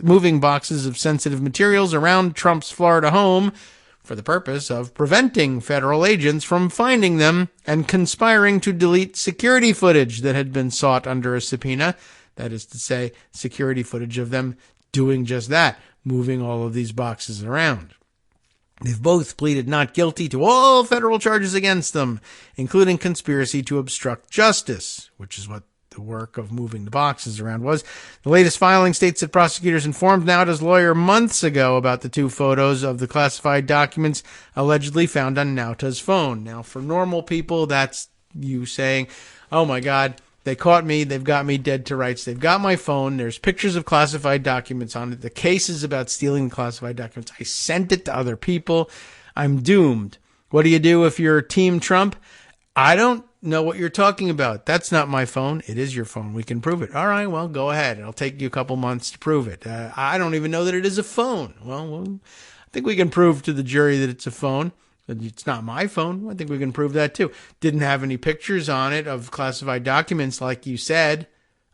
moving boxes of sensitive materials around Trump's Florida home for the purpose of preventing federal agents from finding them and conspiring to delete security footage that had been sought under a subpoena. That is to say, security footage of them doing just that, moving all of these boxes around. They've both pleaded not guilty to all federal charges against them, including conspiracy to obstruct justice, which is what the work of moving the boxes around was. The latest filing states that prosecutors informed Nauta's lawyer months ago about the two photos of the classified documents allegedly found on Nauta's phone. Now, for normal people, that's you saying, oh my God, they caught me, they've got me dead to rights, they've got my phone, there's pictures of classified documents on it, the case is about stealing classified documents, I sent it to other people, I'm doomed. What do you do if you're Team Trump? I don't know what you're talking about. That's not my phone. It is your phone. We can prove it. All right, well, go ahead. It'll take you a couple months to prove it. I don't even know that it is a phone. Well, I think we can prove to the jury that it's a phone. It's not my phone. I think we can prove that too. Didn't have any pictures on it of classified documents like you said.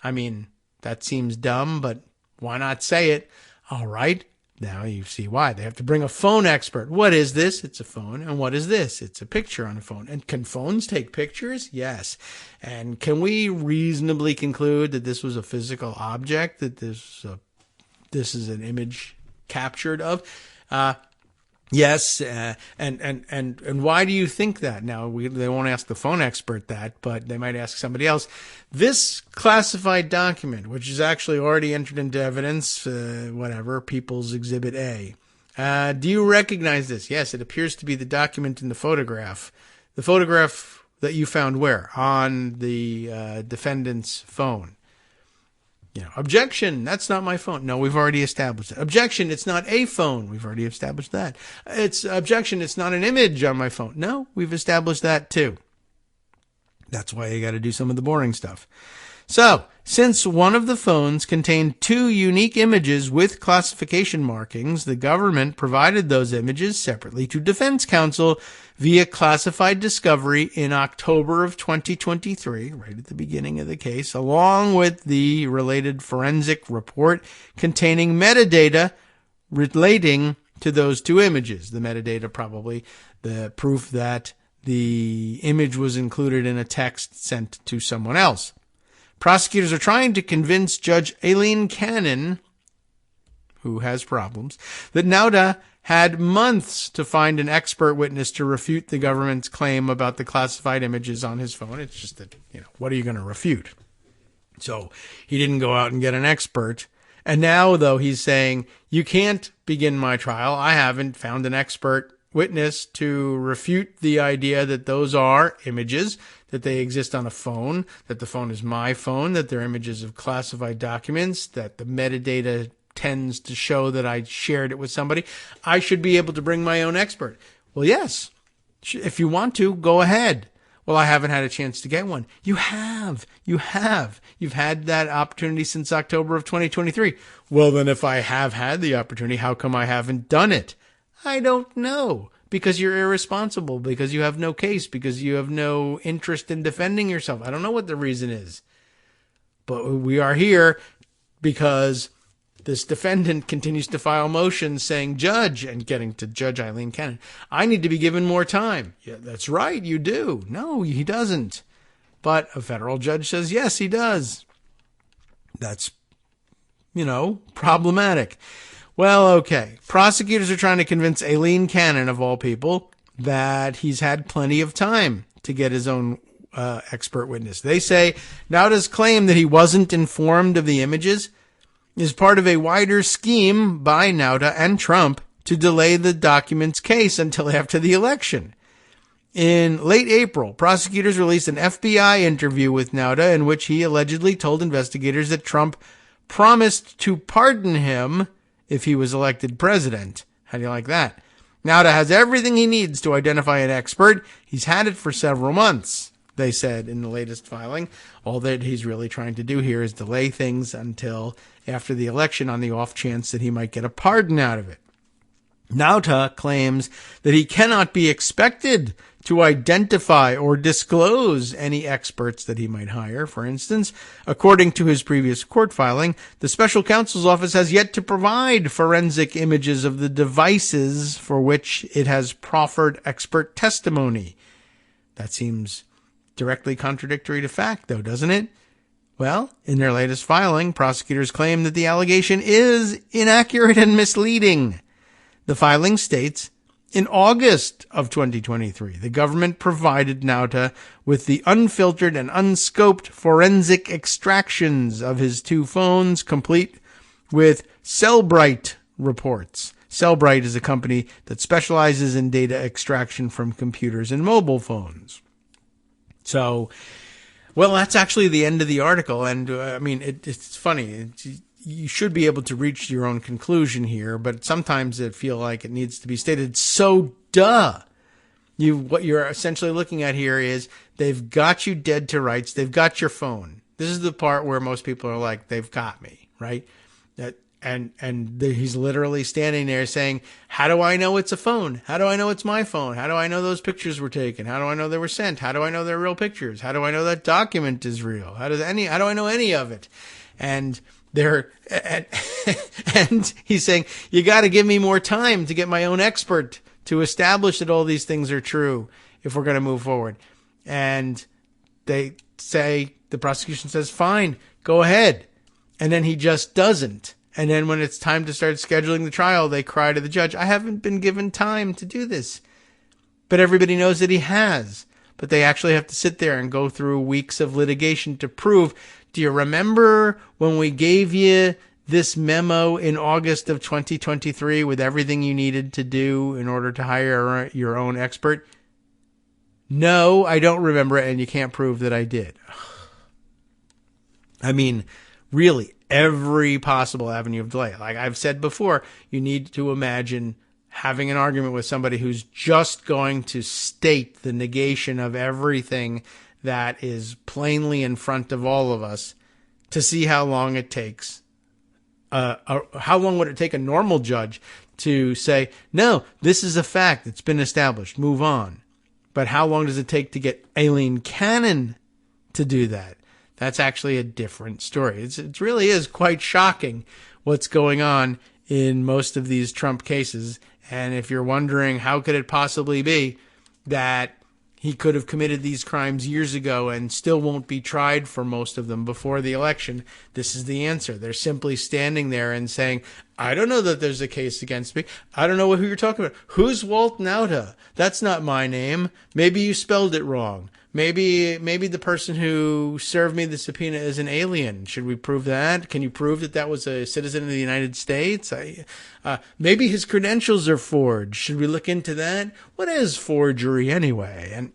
I mean, that seems dumb, but why not say it? All right. Now you see why. They have to bring a phone expert. What is this? It's a phone. And what is this? It's a picture on a phone. And can phones take pictures? Yes. And can we reasonably conclude that this was a physical object, that this is an image captured of? Yes. And why do you think that? Now, they won't ask the phone expert that, but they might ask somebody else. This classified document, which is actually already entered into evidence, People's Exhibit A. Do you recognize this? Yes, it appears to be the document in the photograph. The photograph that you found where? On the defendant's phone. Objection, that's not my phone. No, we've already established it. Objection, it's not a phone. We've already established that. Objection, it's not an image on my phone. No, we've established that too. That's why you got to do some of the boring stuff. So, since one of the phones contained two unique images with classification markings, the government provided those images separately to defense counsel via classified discovery in October of 2023, right at the beginning of the case, along with the related forensic report containing metadata relating to those two images. The metadata, probably the proof that the image was included in a text sent to someone else. Prosecutors are trying to convince Judge Aileen Cannon, who has problems, that Nauta had months to find an expert witness to refute the government's claim about the classified images on his phone. It's just that, what are you going to refute? So he didn't go out and get an expert. And now, though, he's saying, you can't begin my trial. I haven't found an expert witness to refute the idea that those are images, that they exist on a phone, that the phone is my phone, that they're images of classified documents, that the metadata tends to show that I shared it with somebody. I should be able to bring my own expert. Well, yes, if you want to, go ahead. Well, I haven't had a chance to get one. You have. You've had that opportunity since October of 2023. Well, then if I have had the opportunity, how come I haven't done it? I don't know. Because you're irresponsible, because you have no case, because you have no interest in defending yourself. I don't know what the reason is. But we are here because this defendant continues to file motions saying, Judge, and getting to Judge Aileen Cannon, I need to be given more time. Yeah, that's right, you do. No, he doesn't. But a federal judge says, yes, he does. That's, problematic. Well, okay. Prosecutors are trying to convince Aileen Cannon, of all people, that he's had plenty of time to get his own expert witness. They say Nauta's claim that he wasn't informed of the images is part of a wider scheme by Nauta and Trump to delay the documents case until after the election. In late April, prosecutors released an FBI interview with Nauta in which he allegedly told investigators that Trump promised to pardon him if he was elected president. How do you like that? Nauta has everything he needs to identify an expert. He's had it for several months, they said in the latest filing. All that he's really trying to do here is delay things until after the election on the off chance that he might get a pardon out of it. Nauta claims that he cannot be expected to identify or disclose any experts that he might hire. For instance, according to his previous court filing, the special counsel's office has yet to provide forensic images of the devices for which it has proffered expert testimony. That seems directly contradictory to fact, though, doesn't it? Well, in their latest filing, prosecutors claim that the allegation is inaccurate and misleading. The filing states, in August of 2023, the government provided Nauta with the unfiltered and unscoped forensic extractions of his two phones, complete with Cellbrite reports. Cellbrite is a company that specializes in data extraction from computers and mobile phones. So, well, that's actually the end of the article. And it's funny. You should be able to reach your own conclusion here, but sometimes it feels like it needs to be stated. So, what you're essentially looking at here is they've got you dead to rights. They've got your phone. This is the part where most people are like, they've got me, right? He's literally standing there saying, how do I know it's a phone? How do I know it's my phone? How do I know those pictures were taken? How do I know they were sent? How do I know they're real pictures? How do I know that document is real? How do I know any of it? And he's saying, you got to give me more time to get my own expert to establish that all these things are true if we're going to move forward. And they say, the prosecution says, fine, go ahead. And then he just doesn't. And then when it's time to start scheduling the trial, they cry to the judge, I haven't been given time to do this. But everybody knows that he has. But they actually have to sit there and go through weeks of litigation to prove, do you remember when we gave you this memo in August of 2023 with everything you needed to do in order to hire your own expert? No, I don't remember it, and you can't prove that I did. I mean, really, every possible avenue of delay. Like I've said before, you need to imagine having an argument with somebody who's just going to state the negation of everything that is plainly in front of all of us to see how long it takes. How long would it take a normal judge to say, no, this is a fact. It's been established. Move on. But how long does it take to get Aileen Cannon to do that? That's actually a different story. It really is quite shocking what's going on in most of these Trump cases. And if you're wondering how could it possibly be that he could have committed these crimes years ago and still won't be tried for most of them before the election. This is the answer. They're simply standing there and saying, I don't know that there's a case against me. I don't know who you're talking about. Who's Walt Nauta? That's not my name. Maybe you spelled it wrong. Maybe the person who served me the subpoena is an alien. Should we prove that? Can you prove that that was a citizen of the United States? Maybe his credentials are forged. Should we look into that? What is forgery anyway? And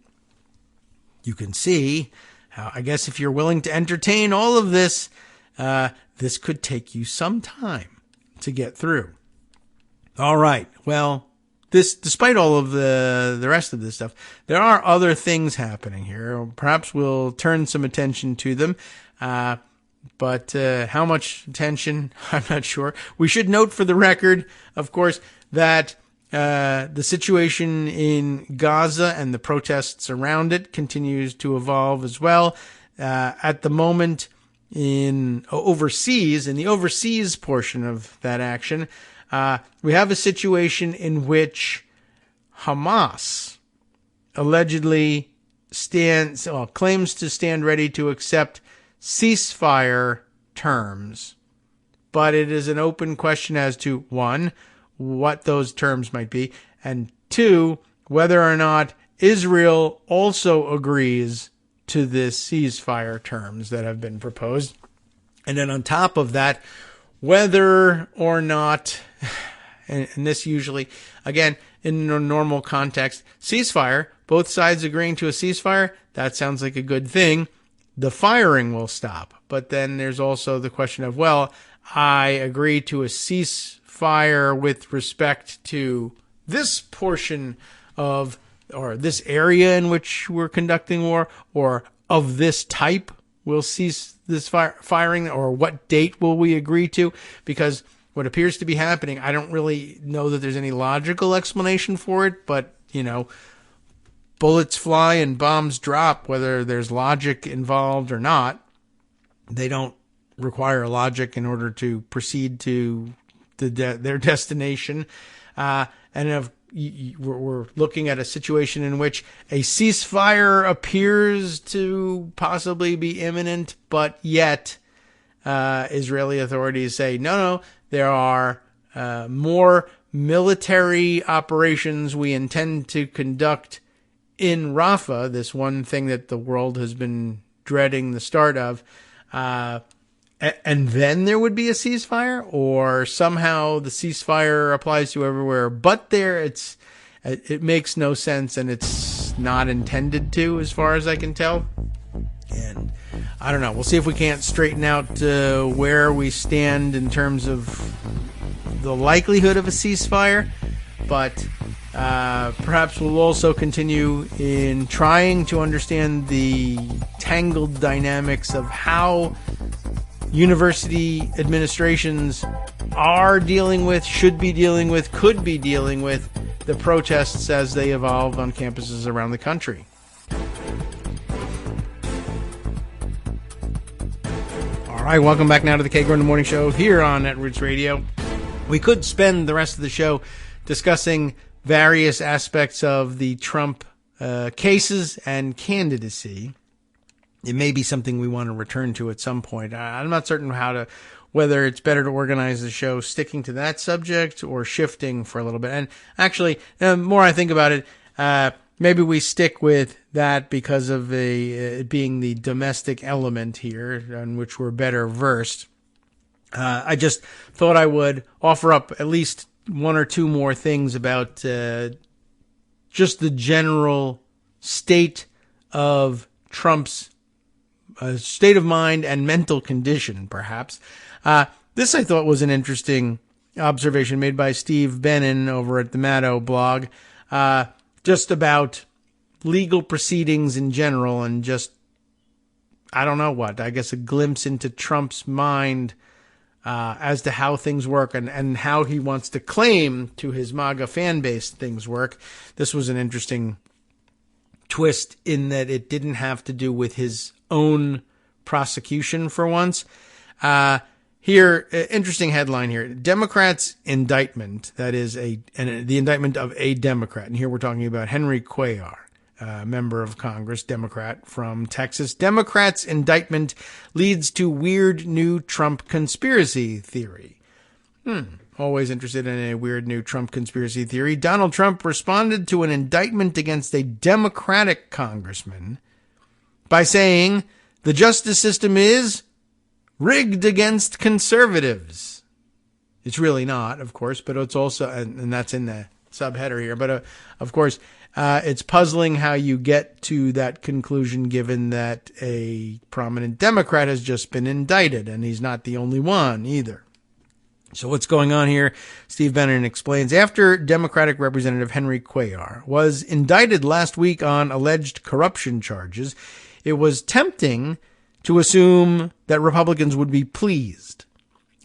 you can see how, I guess if you're willing to entertain all of this, this could take you some time to get through. All right. Well, despite all of the rest of this stuff, there are other things happening here. Perhaps we'll turn some attention to them. But how much attention, I'm not sure. We should note for the record, of course, that the situation in Gaza and the protests around it continues to evolve as well. At the moment, in the overseas portion of that action, we have a situation in which Hamas allegedly claims to stand ready to accept ceasefire terms, but it is an open question as to, one, what those terms might be, and two, whether or not Israel also agrees to the ceasefire terms that have been proposed. And then on top of that, whether or not, and this usually, again, in a normal context, ceasefire, both sides agreeing to a ceasefire, that sounds like a good thing. The firing will stop. But then there's also the question of, well, I agree to a ceasefire with respect to this portion of, or this area in which we're conducting war, or of this type will cease this firing, or what date will we agree to? Because what appears to be happening, I don't really know that there's any logical explanation for it, but, bullets fly and bombs drop, whether there's logic involved or not. They don't require logic in order to proceed to their destination. And if we're looking at a situation in which a ceasefire appears to possibly be imminent, but yet Israeli authorities say, no, there are more military operations we intend to conduct in Rafah, this one thing that the world has been dreading the start of, and then there would be a ceasefire, or somehow the ceasefire applies to everywhere but there. It makes no sense, and it's not intended to, as far as I can tell. And I don't know. We'll see if we can't straighten out where we stand in terms of the likelihood of a ceasefire, but perhaps we'll also continue in trying to understand the tangled dynamics of how university administrations are dealing with, should be dealing with, could be dealing with the protests as they evolve on campuses around the country. All right, welcome back now to the Kagro in the Morning Show here on Netroots Radio. We could spend the rest of the show discussing various aspects of the Trump cases and candidacy. It may be something we want to return to at some point. I'm not certain whether it's better to organize the show sticking to that subject or shifting for a little bit. And actually, the more I think about it, maybe we stick with that because of it being the domestic element here on which we're better versed. I just thought I would offer up at least one or two more things about just the general state of Trump's state of mind and mental condition, perhaps. This I thought was an interesting observation made by Steve Bannon over at the Maddow blog, just about legal proceedings in general and just, I don't know what, I guess a glimpse into Trump's mind as to how things work and how he wants to claim to his MAGA fan base things work. This was an interesting twist in that it didn't have to do with his own prosecution for once. Here, interesting headline here. Democrats' indictment, that is the indictment of a Democrat. And here we're talking about Henry Cuellar. member of Congress, Democrat from Texas. Democrats' indictment leads to weird new Trump conspiracy theory. Always interested in a weird new Trump conspiracy theory. Donald Trump responded to an indictment against a Democratic congressman by saying the justice system is rigged against conservatives. It's really not, of course, but it's also, and that's in the subheader here, but of course, it's puzzling how you get to that conclusion given that a prominent Democrat has just been indicted, and he's not the only one either. So what's going on here? Steve Bannon explains. After Democratic Representative Henry Cuellar was indicted last week on alleged corruption charges, it was tempting to assume that Republicans would be pleased.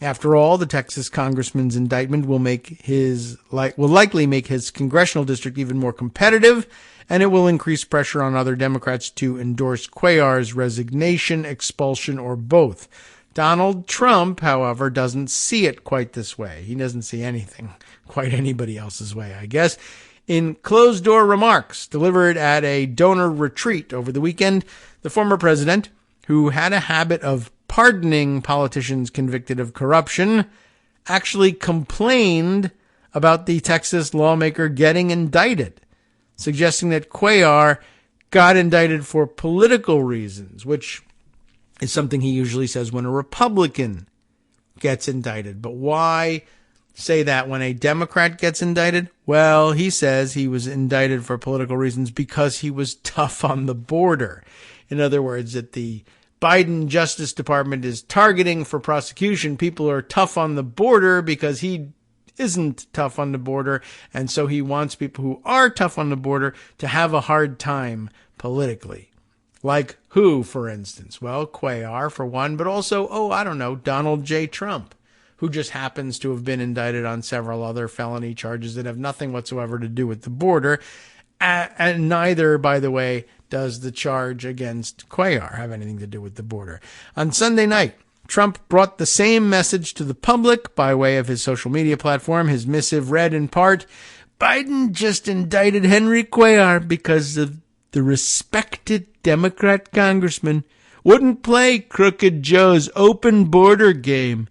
After all, the Texas congressman's indictment will likely make his congressional district even more competitive, and it will increase pressure on other Democrats to endorse Cuellar's resignation, expulsion, or both. Donald Trump, however, doesn't see it quite this way. He doesn't see anything quite anybody else's way, I guess. In closed-door remarks delivered at a donor retreat over the weekend, the former president, who had a habit of pardoning politicians convicted of corruption, actually complained about the Texas lawmaker getting indicted, suggesting that Cuellar got indicted for political reasons, which is something he usually says when a Republican gets indicted. But why say that when a Democrat gets indicted? Well, he says he was indicted for political reasons because he was tough on the border. In other words, that the Biden Justice Department is targeting for prosecution people who are tough on the border because he isn't tough on the border. And so he wants people who are tough on the border to have a hard time politically. Like who, for instance? Well, Cuellar, for one, but also, Donald J. Trump, who just happens to have been indicted on several other felony charges that have nothing whatsoever to do with the border. And neither, by the way, does the charge against Cuellar have anything to do with the border. On Sunday night, Trump brought the same message to the public by way of his social media platform. His missive read in part, Biden just indicted Henry Cuellar because of the respected Democrat congressman wouldn't play Crooked Joe's open border game.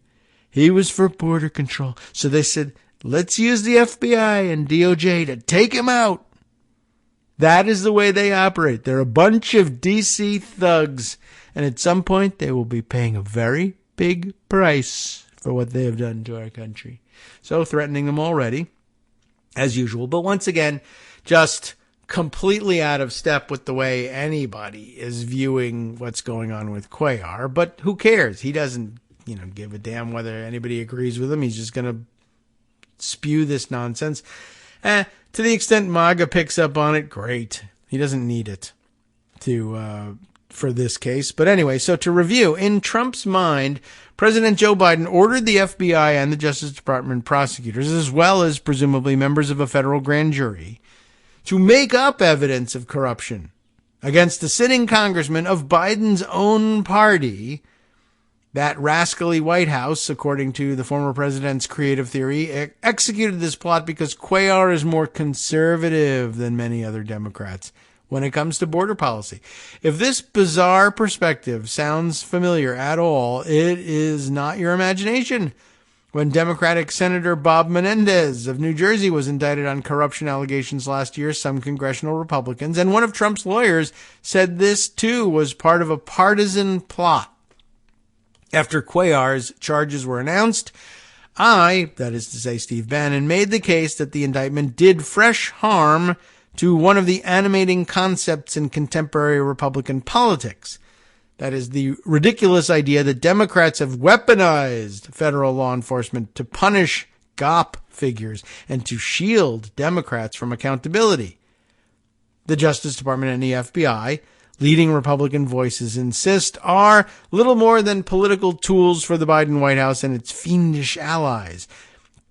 He was for border control. So they said, let's use the FBI and DOJ to take him out. That is the way they operate. They're a bunch of D.C. thugs. And at some point, they will be paying a very big price for what they have done to our country. So threatening them already, as usual. But once again, just completely out of step with the way anybody is viewing what's going on with Cuellar. But who cares? He doesn't, give a damn whether anybody agrees with him. He's just going to spew this nonsense. To the extent MAGA picks up on it, great. He doesn't need it for this case. But anyway, so to review, in Trump's mind, President Joe Biden ordered the FBI and the Justice Department prosecutors, as well as presumably members of a federal grand jury, to make up evidence of corruption against a sitting congressman of Biden's own party. That rascally White House, according to the former president's creative theory, executed this plot because Cuellar is more conservative than many other Democrats when it comes to border policy. If this bizarre perspective sounds familiar at all, it is not your imagination. When Democratic Senator Bob Menendez of New Jersey was indicted on corruption allegations last year, some congressional Republicans and one of Trump's lawyers said this too was part of a partisan plot. After Cuellar's charges were announced, that is to say Steve Bannon, made the case that the indictment did fresh harm to one of the animating concepts in contemporary Republican politics. That is the ridiculous idea that Democrats have weaponized federal law enforcement to punish Gop figures and to shield Democrats from accountability. The Justice Department and the FBI, leading Republican voices insist, are little more than political tools for the Biden White House and its fiendish allies.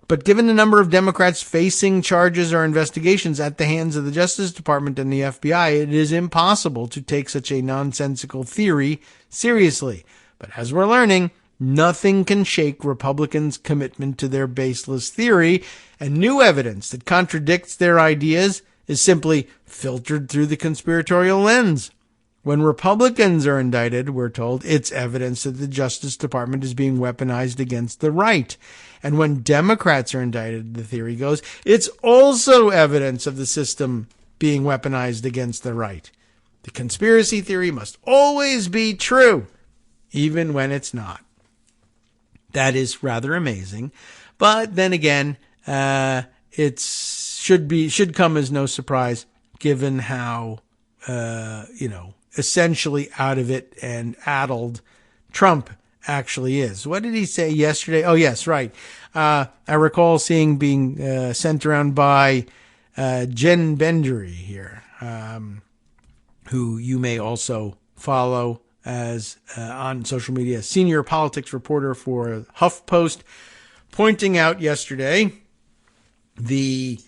But given the number of Democrats facing charges or investigations at the hands of the Justice Department and the FBI, it is impossible to take such a nonsensical theory seriously. But as we're learning, nothing can shake Republicans' commitment to their baseless theory, and new evidence that contradicts their ideas is simply filtered through the conspiratorial lens. When Republicans are indicted, we're told, it's evidence that the Justice Department is being weaponized against the right. And when Democrats are indicted, the theory goes, it's also evidence of the system being weaponized against the right. The conspiracy theory must always be true, even when it's not. That is rather amazing. But then again, it should come as no surprise, given how, essentially out of it and addled Trump actually is. What did he say yesterday? Oh, yes, right. I recall being sent around by Jen Bendery here, who you may also follow as on social media, senior politics reporter for HuffPost, pointing out yesterday the,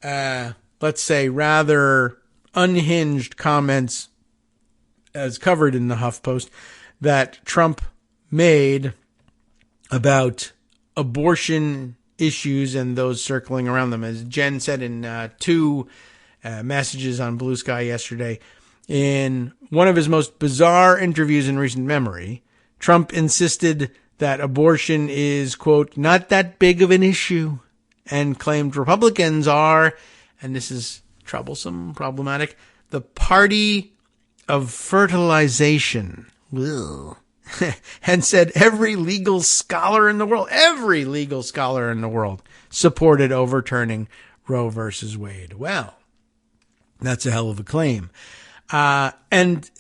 let's say, rather unhinged comments as covered in the HuffPost that Trump made about abortion issues and those circling around them. As Jen said in two messages on Blue Sky yesterday, in one of his most bizarre interviews in recent memory, Trump insisted that abortion is, quote, not that big of an issue, and claimed Republicans are, and this is troublesome, problematic, the party of fertilization. And said every legal scholar in the world supported overturning Roe versus Wade. Well, that's a hell of a claim. And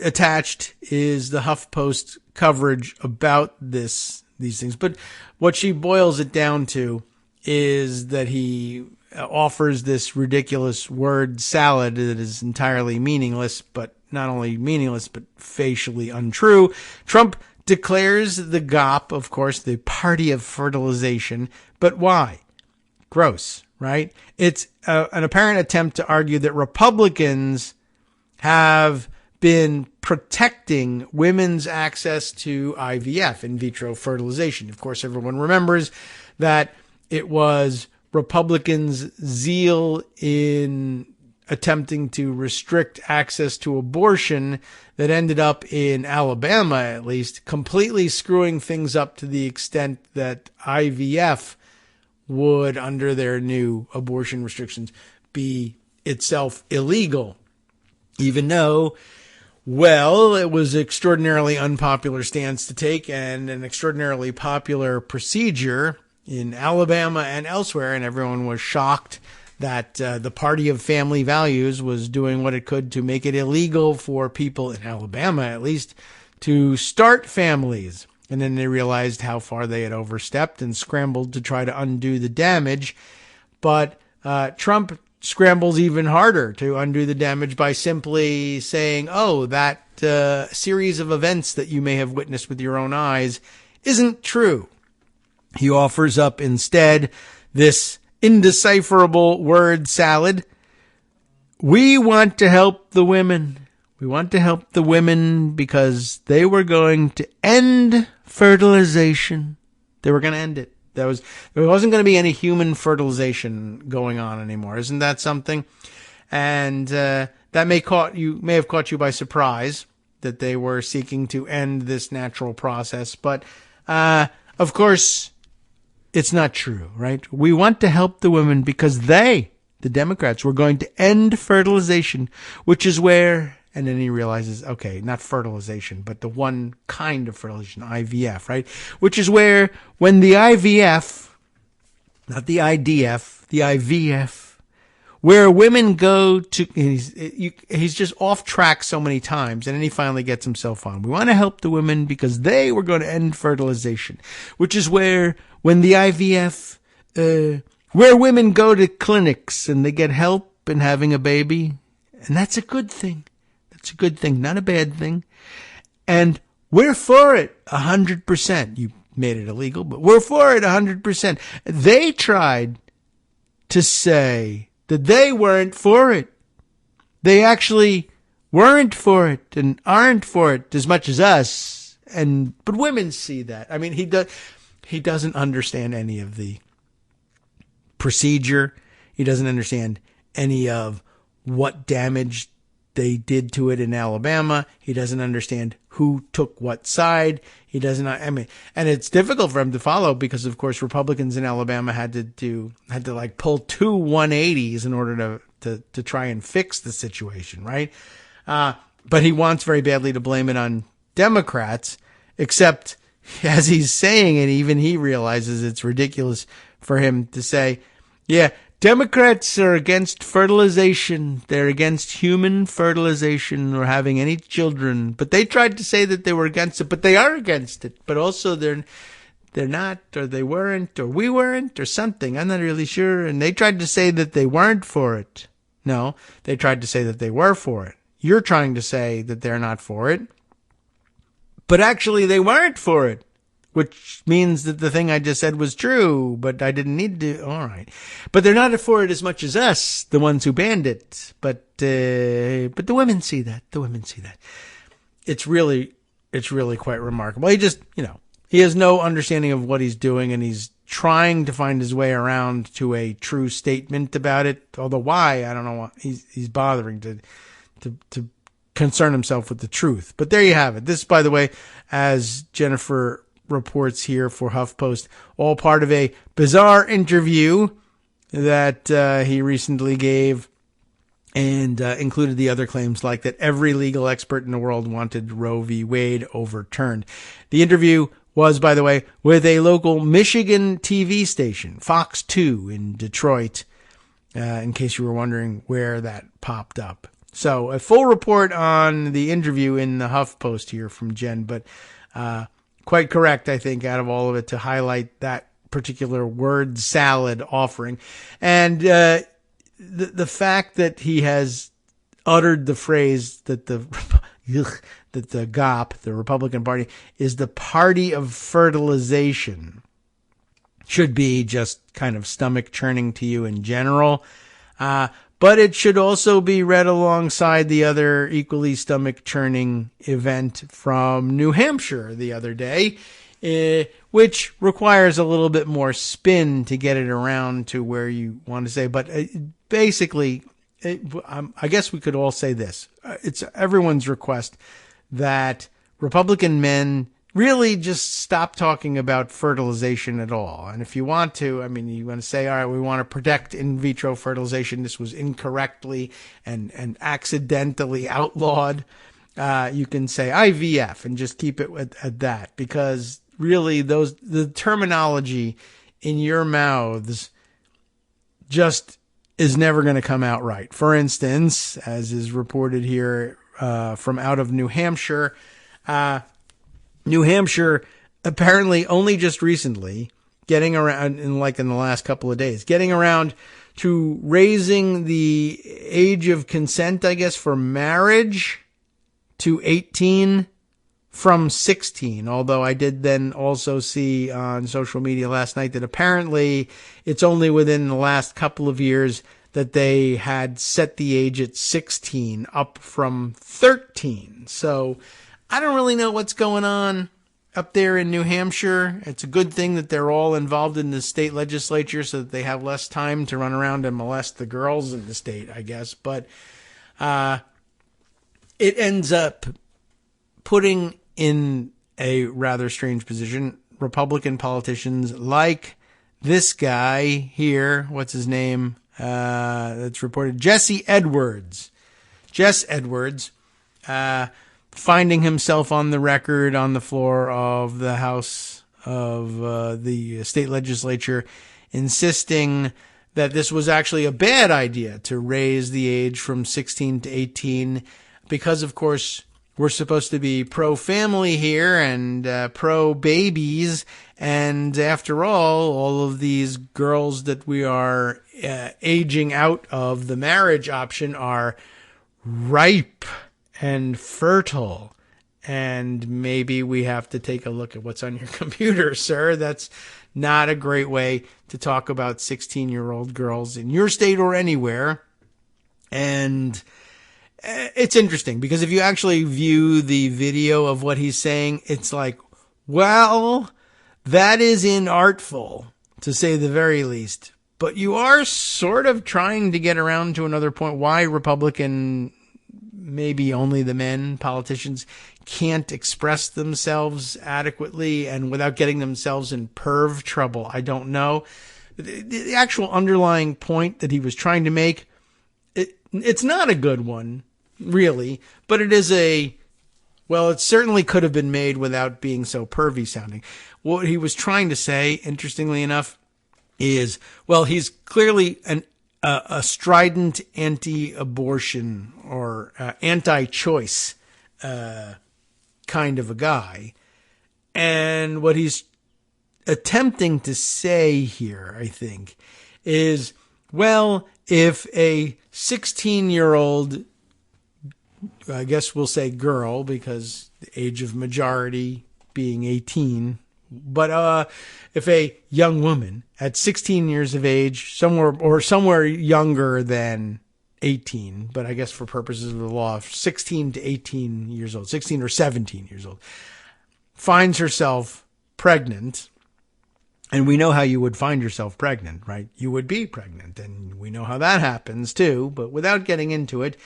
attached is the HuffPost coverage about these things. But what she boils it down to is that he offers this ridiculous word salad that is entirely meaningless, but not only meaningless, but facially untrue. Trump declares the Gop, of course, the party of fertilization. But why? Gross, right? It's an apparent attempt to argue that Republicans have been protecting women's access to IVF, in vitro fertilization. Of course, everyone remembers that it was Republicans' zeal in attempting to restrict access to abortion that ended up in Alabama, at least, completely screwing things up to the extent that IVF would, under their new abortion restrictions, be itself illegal. Even though, well, it was an extraordinarily unpopular stance to take and an extraordinarily popular procedure in Alabama and elsewhere, and everyone was shocked that the party of family values was doing what it could to make it illegal for people in Alabama, at least, to start families. And then they realized how far they had overstepped and scrambled to try to undo the damage. But Trump scrambles even harder to undo the damage by simply saying, oh, that series of events that you may have witnessed with your own eyes isn't true. He offers up instead this indecipherable word salad. We want to help the women. We want to help the women because they were going to end fertilization. They were going to end it. There wasn't going to be any human fertilization going on anymore. Isn't that something? And that may have caught you by surprise that they were seeking to end this natural process. But of course, it's not true, right? We want to help the women because the Democrats, were going to end fertilization, which is where, and then he realizes, okay, not fertilization, but the one kind of fertilization, IVF, right? Which is where, when the IVF, not the IDF, the IVF, where women go to, he's just off track so many times, and then he finally gets himself on. We want to help the women because they were going to end fertilization, which is where, when the IVF, where women go to clinics and they get help in having a baby, and that's a good thing. That's a good thing, not a bad thing. And we're for it 100%. You made it illegal, but we're for it 100%. They tried to say that they weren't for it. They actually weren't for it and aren't for it as much as us. But women see that. I mean, he doesn't understand any of the procedure. He doesn't understand any of what damage they did to it in Alabama. He doesn't understand who took what side. He doesn't, and it's difficult for him to follow because, of course, Republicans in Alabama had to like pull two 180s in order to try and fix the situation, right? But he wants very badly to blame it on Democrats, except as he's saying it, even he realizes it's ridiculous for him to say, yeah, Democrats are against fertilization. They're against human fertilization or having any children. But they tried to say that they were against it, but they are against it. But also they're not, or they weren't, or we weren't, or something. I'm not really sure. And they tried to say that they weren't for it. No, they tried to say that they were for it. You're trying to say that they're not for it. But actually they weren't for it. Which means that the thing I just said was true, but I didn't need to. All right. But they're not for it as much as us, the ones who banned it. But the women see that. The women see that. It's really quite remarkable. He just, he has no understanding of what he's doing, and he's trying to find his way around to a true statement about it. Although why, I don't know why he's bothering to concern himself with the truth. But there you have it. This, by the way, as Jennifer reports here for HuffPost, all part of a bizarre interview that he recently gave, and included the other claims like that every legal expert in the world wanted Roe v. Wade overturned. The interview was, by the way, with a local Michigan TV station, Fox 2 in Detroit, in case you were wondering where that popped up. So a full report on the interview in the HuffPost here from Jen, but quite correct, I think, out of all of it, to highlight that particular word salad offering. And the fact that he has uttered the phrase that the Gop, the Republican Party, is the party of fertilization should be just kind of stomach churning to you in general. But it should also be read alongside the other equally stomach-churning event from New Hampshire the other day, which requires a little bit more spin to get it around to where you want to say. But basically, I guess we could all say this. It's everyone's request that Republican men really just stop talking about fertilization at all. And if you want to, you want to say, all right, we want to protect in vitro fertilization. This was incorrectly and accidentally outlawed. You can say IVF and just keep it at that, because really the terminology in your mouths just is never going to come out right. For instance, as is reported here from out of New Hampshire, New Hampshire apparently only just recently getting around, in the last couple of days, getting around to raising the age of consent, I guess, for marriage to 18 from 16. Although I did then also see on social media last night that apparently it's only within the last couple of years that they had set the age at 16 up from 13. So I don't really know what's going on up there in New Hampshire. It's a good thing that they're all involved in the state legislature so that they have less time to run around and molest the girls in the state, I guess. But it ends up putting in a rather strange position Republican politicians like this guy here. What's his name? That's reported. Jesse Edwards. Jess Edwards. Finding himself on the record on the floor of the House of the state legislature, insisting that this was actually a bad idea to raise the age from 16 to 18 because, of course, we're supposed to be pro-family here and pro-babies. And after all of these girls that we are aging out of the marriage option are ripe and fertile, and maybe we have to take a look at what's on your computer, sir. That's not a great way to talk about 16-year-old girls in your state or anywhere. And it's interesting because if you actually view the video of what he's saying, it's like, well, that is inartful, to say the very least. But you are sort of trying to get around to another point why Republican, maybe only the men, politicians, can't express themselves adequately and without getting themselves in perv trouble. I don't know. The actual underlying point that he was trying to make, it's not a good one, really, but it is it certainly could have been made without being so pervy sounding. What he was trying to say, interestingly enough, is, he's clearly a strident anti-abortion or anti-choice kind of a guy. And what he's attempting to say here, I think, is, if a 16-year-old, I guess we'll say girl, because the age of majority being 18, but if a young woman at 16 years of age, somewhere younger than 18, but I guess for purposes of the law, 16 to 18 years old, 16 or 17 years old, finds herself pregnant, and we know how you would find yourself pregnant, right? You would be pregnant, and we know how that happens too, but without getting into it,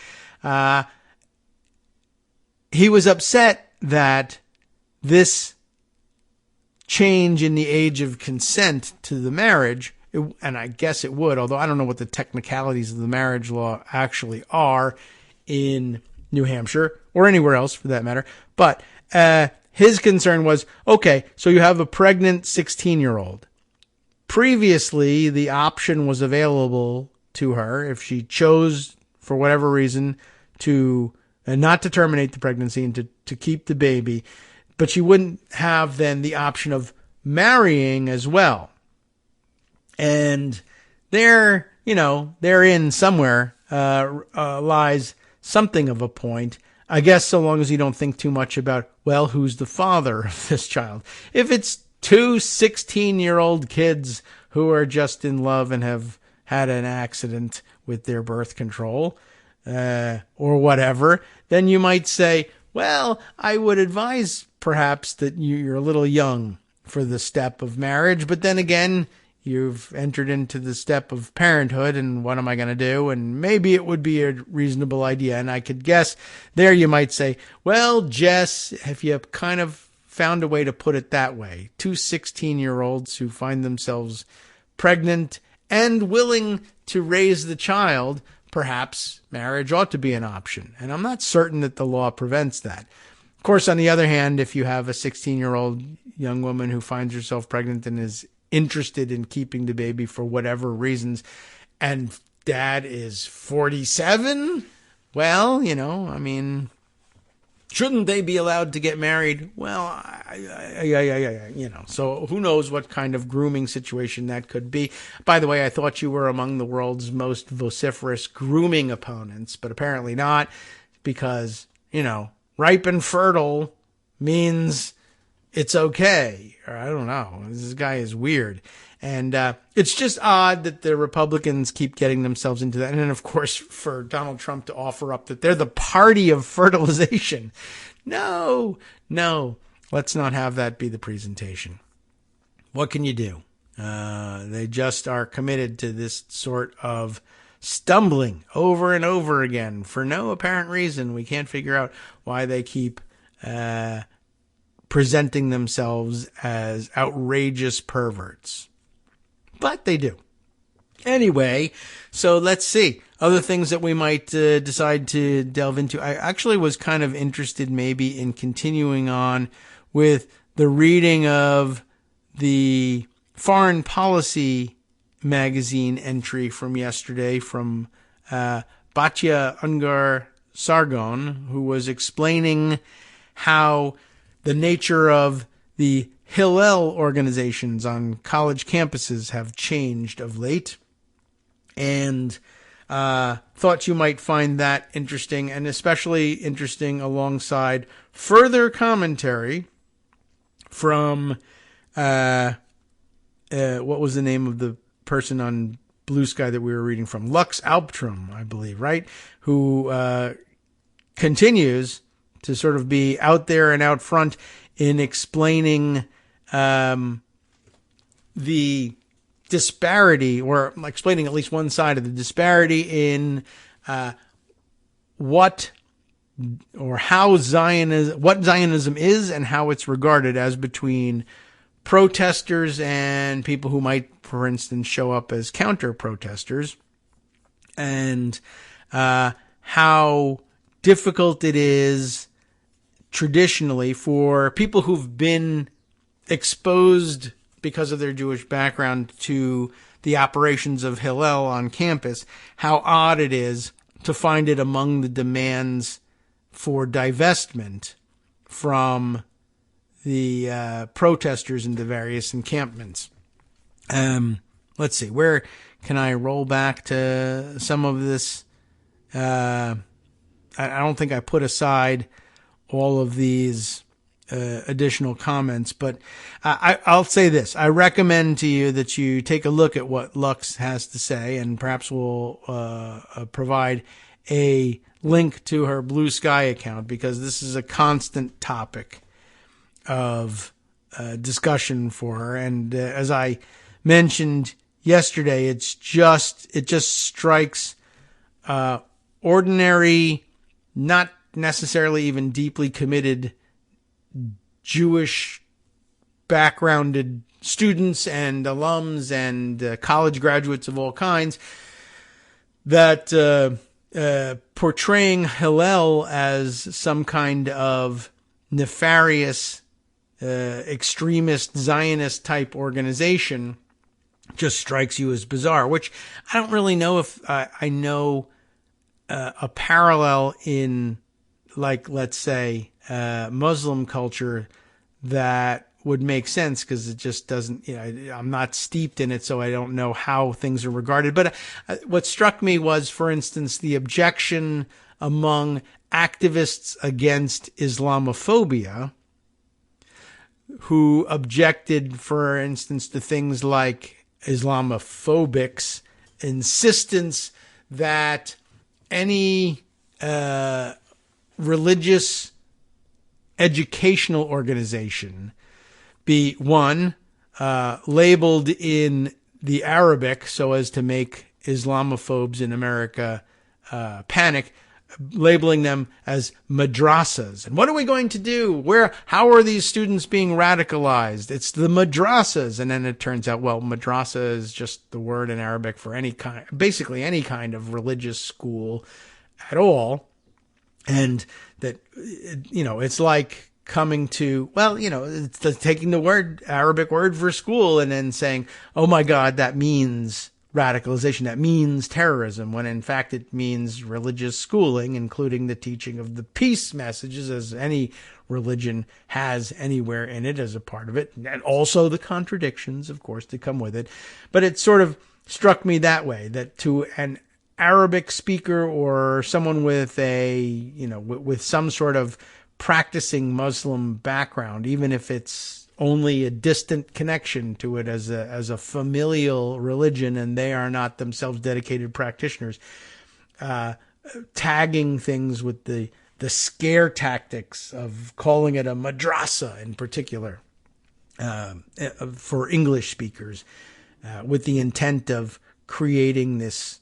he was upset that this change in the age of consent to the marriage, and I guess it would, although I don't know what the technicalities of the marriage law actually are in New Hampshire or anywhere else for that matter. But his concern was, okay, so you have a pregnant 16-year-old. Previously, the option was available to her if she chose, for whatever reason, to not to terminate the pregnancy and to keep the baby. But she wouldn't have then the option of marrying as well. And therein somewhere lies something of a point. I guess so long as you don't think too much about, who's the father of this child? If it's two 16-year-old kids who are just in love and have had an accident with their birth control, or whatever, then you might say, I would advise perhaps that you're a little young for the step of marriage, but then again, you've entered into the step of parenthood, and what am I going to do? And maybe it would be a reasonable idea. And I could guess there you might say, Jess, if you kind of found a way to put it that way, two 16-year-olds who find themselves pregnant and willing to raise the child, perhaps marriage ought to be an option. And I'm not certain that the law prevents that. Of course, on the other hand, if you have a 16-year-old young woman who finds herself pregnant and is interested in keeping the baby for whatever reasons, and dad is 47, shouldn't they be allowed to get married? So who knows what kind of grooming situation that could be. By the way, I thought you were among the world's most vociferous grooming opponents, but apparently not, because, ripe and fertile means it's okay. Or I don't know. This guy is weird. And it's just odd that the Republicans keep getting themselves into that. And then, of course, for Donald Trump to offer up that they're the party of fertilization. No. Let's not have that be the presentation. What can you do? They just are committed to this sort of stumbling over and over again for no apparent reason. We can't figure out why they keep presenting themselves as outrageous perverts. But they do. Anyway, so let's see. Other things that we might decide to delve into. I actually was kind of interested maybe in continuing on with the reading of the Foreign Policy magazine entry from yesterday from Batya Ungar Sargon, who was explaining how the nature of the Hillel organizations on college campuses have changed of late, and thought you might find that interesting, and especially interesting alongside further commentary from what was the name of the person on Blue Sky that we were reading from? Lux Alptrum, I believe, right? Who continues to sort of be out there and out front in explaining the disparity, or explaining at least one side of the disparity in what Zionism is and how it's regarded as between protesters and people who might, for instance, show up as counter-protesters, and how difficult it is traditionally for people who've been exposed because of their Jewish background to the operations of Hillel on campus, how odd it is to find it among the demands for divestment from the protesters in the various encampments. Let's see, where can I roll back to some of this? I don't think I put aside all of these additional comments, but I'll say this. I recommend to you that you take a look at what Lux has to say, and perhaps we'll provide a link to her Blue Sky account, because this is a constant topic of discussion for her. And as I mentioned yesterday, it just strikes ordinary, not necessarily even deeply committed Jewish backgrounded students and alums and college graduates of all kinds, that portraying Hillel as some kind of nefarious, extremist Zionist type organization just strikes you as bizarre, which I don't really know if I know a parallel in, like, let's say, Muslim culture that would make sense, because it just doesn't, I'm not steeped in it, so I don't know how things are regarded. But what struck me was, for instance, the objection among activists against Islamophobia, who objected, for instance, to things like Islamophobics' insistence that any religious educational organization be, one, labeled in the Arabic so as to make Islamophobes in America panic, labeling them as madrasas. And what are we going to do? How are these students being radicalized? It's the madrasas. And then it turns out, well, madrasa is just the word in Arabic for basically any kind of religious school at all. And that, it's like coming to, it's taking the Arabic word for school and then saying, oh my God, that means radicalization, that means terrorism, when in fact it means religious schooling, including the teaching of the peace messages, as any religion has anywhere in it as a part of it, and also the contradictions, of course, that come with it. But it sort of struck me that way, that to an Arabic speaker or someone with with some sort of practicing Muslim background, even if it's only a distant connection to it as a familial religion, and they are not themselves dedicated practitioners, tagging things with the scare tactics of calling it a madrasa in particular, for English speakers, with the intent of creating this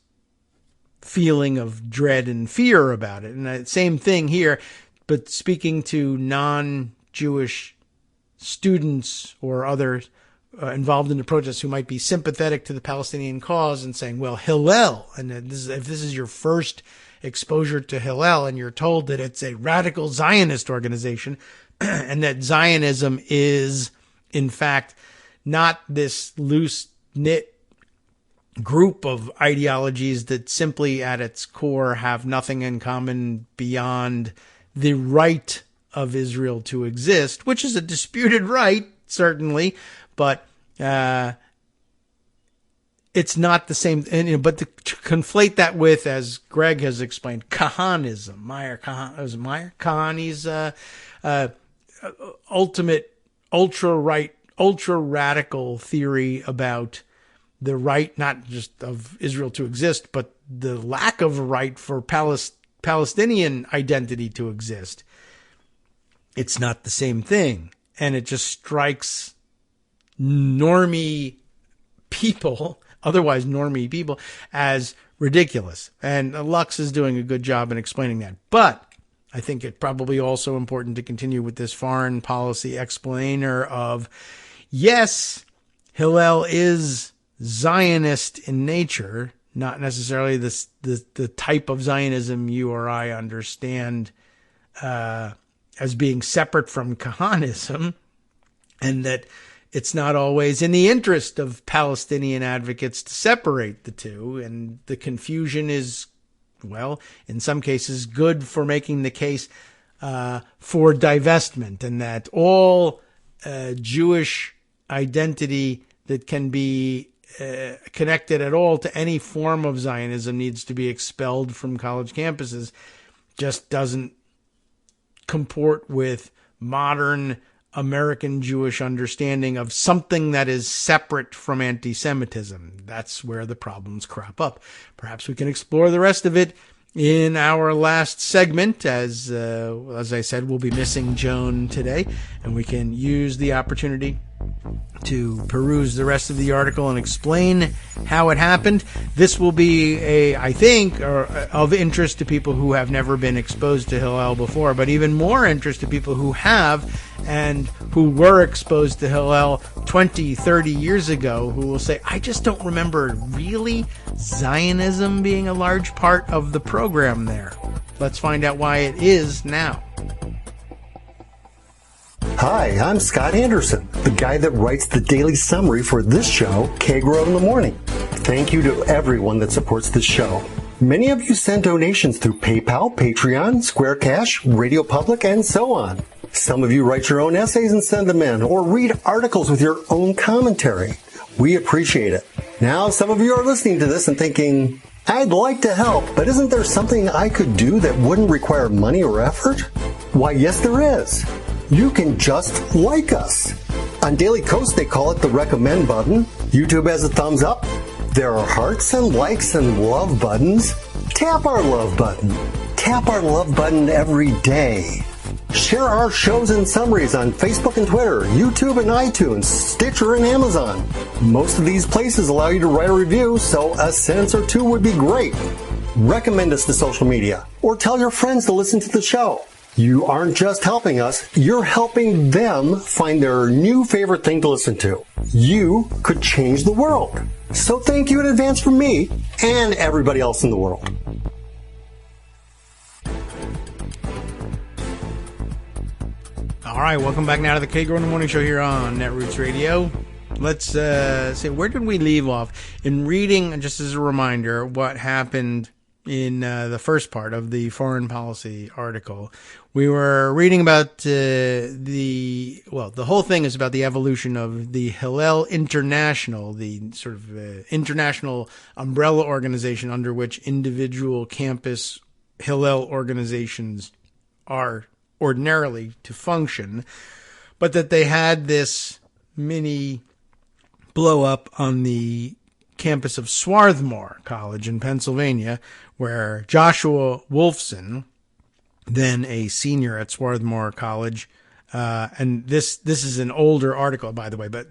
feeling of dread and fear about it. And the same thing here, but speaking to non-Jewish students or others involved in the protests who might be sympathetic to the Palestinian cause, and saying, well, Hillel, and if this is your first exposure to Hillel and you're told that it's a radical Zionist organization and that Zionism is, in fact, not this loose-knit group of ideologies that simply at its core have nothing in common beyond the right of Israel to exist, which is a disputed right, certainly, but it's not the same. And, but to conflate that with, as Greg has explained, Kahanism, Meyer Kahani's ultimate ultra-right, ultra-radical theory about the right, not just of Israel to exist, but the lack of a right for Palestinian identity to exist. It's not the same thing. And it just strikes normie people, otherwise normie people, as ridiculous. And Lux is doing a good job in explaining that. But I think it's probably also important to continue with this foreign policy explainer of, yes, Hillel is Zionist in nature, not necessarily the type of Zionism you or I understand as being separate from Kahanism, and that it's not always in the interest of Palestinian advocates to separate the two, and the confusion is, well, in some cases, good for making the case for divestment, and that all Jewish identity that can be connected at all to any form of Zionism needs to be expelled from college campuses, just doesn't comport with modern American Jewish understanding of something that is separate from anti-Semitism. That's where the problems crop up. Perhaps we can explore the rest of it in our last segment. As I said, we'll be missing Joan today, and we can use the opportunity to peruse the rest of the article and explain how it happened. This will be I think, of interest to people who have never been exposed to Hillel before, but even more interest to people who have and who were exposed to Hillel 20, 30 years ago, who will say, I just don't remember really Zionism being a large part of the program there. Let's find out why it is now. Hi, I'm Scott Anderson, the guy that writes the daily summary for this show, Kagro in the Morning. Thank you to everyone that supports this show. Many of you send donations through PayPal, Patreon, Square Cash, Radio Public, and so on. Some of you write your own essays and send them in, or read articles with your own commentary. We appreciate it. Now, some of you are listening to this and thinking, I'd like to help, but isn't there something I could do that wouldn't require money or effort? Why, yes, there is. You can just like us. On Daily Kos, they call it the recommend button. YouTube has a thumbs up. There are hearts and likes and love buttons. Tap our love button. Tap our love button every day. Share our shows and summaries on Facebook and Twitter, YouTube and iTunes, Stitcher and Amazon. Most of these places allow you to write a review, so a sentence or two would be great. Recommend us to social media, or tell your friends to listen to the show. You aren't just helping us, you're helping them find their new favorite thing to listen to. You could change the world. So thank you in advance from me and everybody else in the world. All right, welcome back now to the Kagro in the Morning Show here on Netroots Radio. Let's say, where did we leave off? In reading, just as a reminder, what happened in the first part of the foreign policy article, we were reading about the whole thing is about the evolution of the Hillel International, the sort of international umbrella organization under which individual campus Hillel organizations are ordinarily to function, but that they had this mini blow up on the campus of Swarthmore College in Pennsylvania, where Joshua Wolfson, then a senior at Swarthmore College, and this is an older article, by the way, but